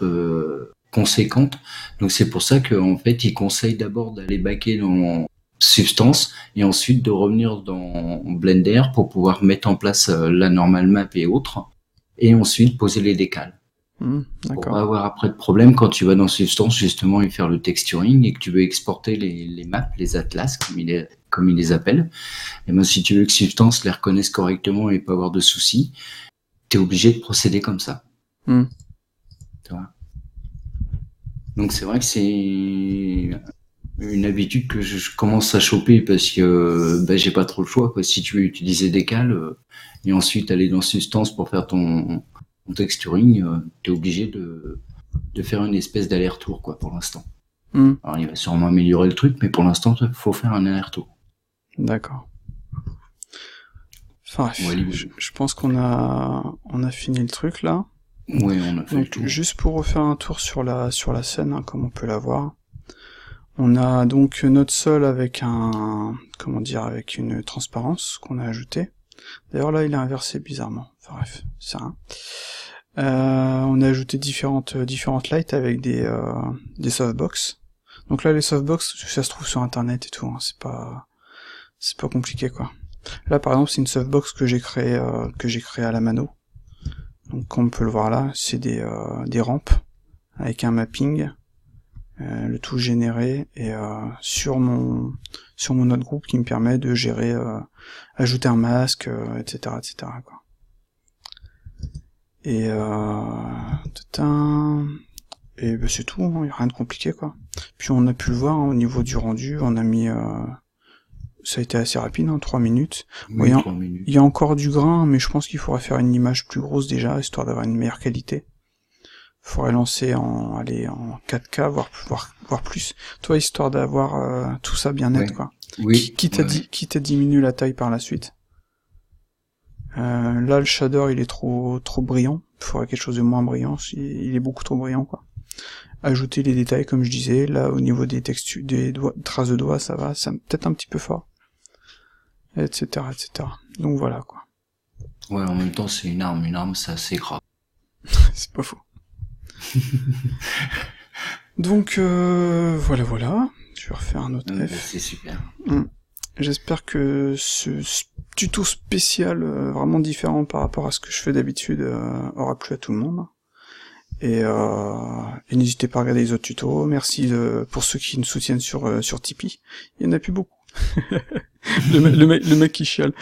conséquente. Donc c'est pour ça qu'en fait, ils conseillent d'abord d'aller backer dans Substance et ensuite de revenir dans Blender pour pouvoir mettre en place la normal map et autres, et ensuite poser les décals. Pour pas avoir après de problème quand tu vas dans Substance justement et faire le texturing et que tu veux exporter les maps, les atlas comme ils les appellent. Et ben si tu veux que Substance les reconnaisse correctement et pas avoir de soucis, t'es obligé de procéder comme ça. Donc c'est vrai que c'est une habitude que je commence à choper parce que j'ai pas trop le choix quoi. Si tu veux utiliser Decal et ensuite aller dans Substance pour faire ton texturing, t'es obligé de faire une espèce d'aller-retour quoi pour l'instant. Alors il va sûrement améliorer le truc, mais pour l'instant il faut faire un aller-retour. D'accord. Enfin bref, je pense qu'on a fini le truc là. Ouais, on a fait le tour. Juste pour refaire un tour sur la scène, hein, comme on peut la voir. On a donc notre sol avec avec une transparence qu'on a ajoutée. D'ailleurs là il est inversé bizarrement. Enfin bref, c'est rien. On a ajouté différentes lights avec des softbox. Donc là les softbox, ça se trouve sur internet et tout, hein, c'est pas compliqué quoi. Là par exemple c'est une softbox que j'ai créé à la mano. Donc comme on peut le voir là, c'est des rampes avec un mapping le tout généré et sur mon autre groupe qui me permet de gérer, ajouter un masque, etc., quoi. Et et ben c'est tout, hein, y a rien de compliqué quoi. Puis on a pu le voir, hein, au niveau du rendu, on a mis ça a été assez rapide, hein, 3 minutes. Oui, Bon, 3 minutes. il y a encore du grain, mais je pense qu'il faudrait faire une image plus grosse déjà, histoire d'avoir une meilleure qualité. Faudrait lancer en 4K, voire plus. Toi, histoire d'avoir tout ça bien net, quoi. Oui. Quitte à diminuer la taille par la suite. Là, le shader, il est trop brillant. Il faudrait quelque chose de moins brillant. Il est beaucoup trop brillant, quoi. Ajouter les détails, comme je disais. Là, au niveau des textures, des traces de doigts, ça va. Ça peut-être un petit peu fort. Etc., etc. Donc voilà, quoi. Ouais, en même temps, c'est une arme. Une arme, c'est assez grave. C'est pas faux. Donc, voilà. Je vais refaire un autre F. C'est super. J'espère que ce tuto spécial, vraiment différent par rapport à ce que je fais d'habitude, aura plu à tout le monde. Et n'hésitez pas à regarder les autres tutos. Merci pour ceux qui nous soutiennent sur Tipeee. Il y en a plus beaucoup. le mec qui chiale.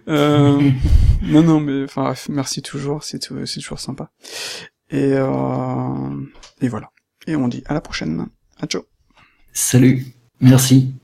Non, mais enfin bref, merci toujours, c'est toujours sympa. Et voilà. Et on dit à la prochaine. À ciao. Salut. Merci.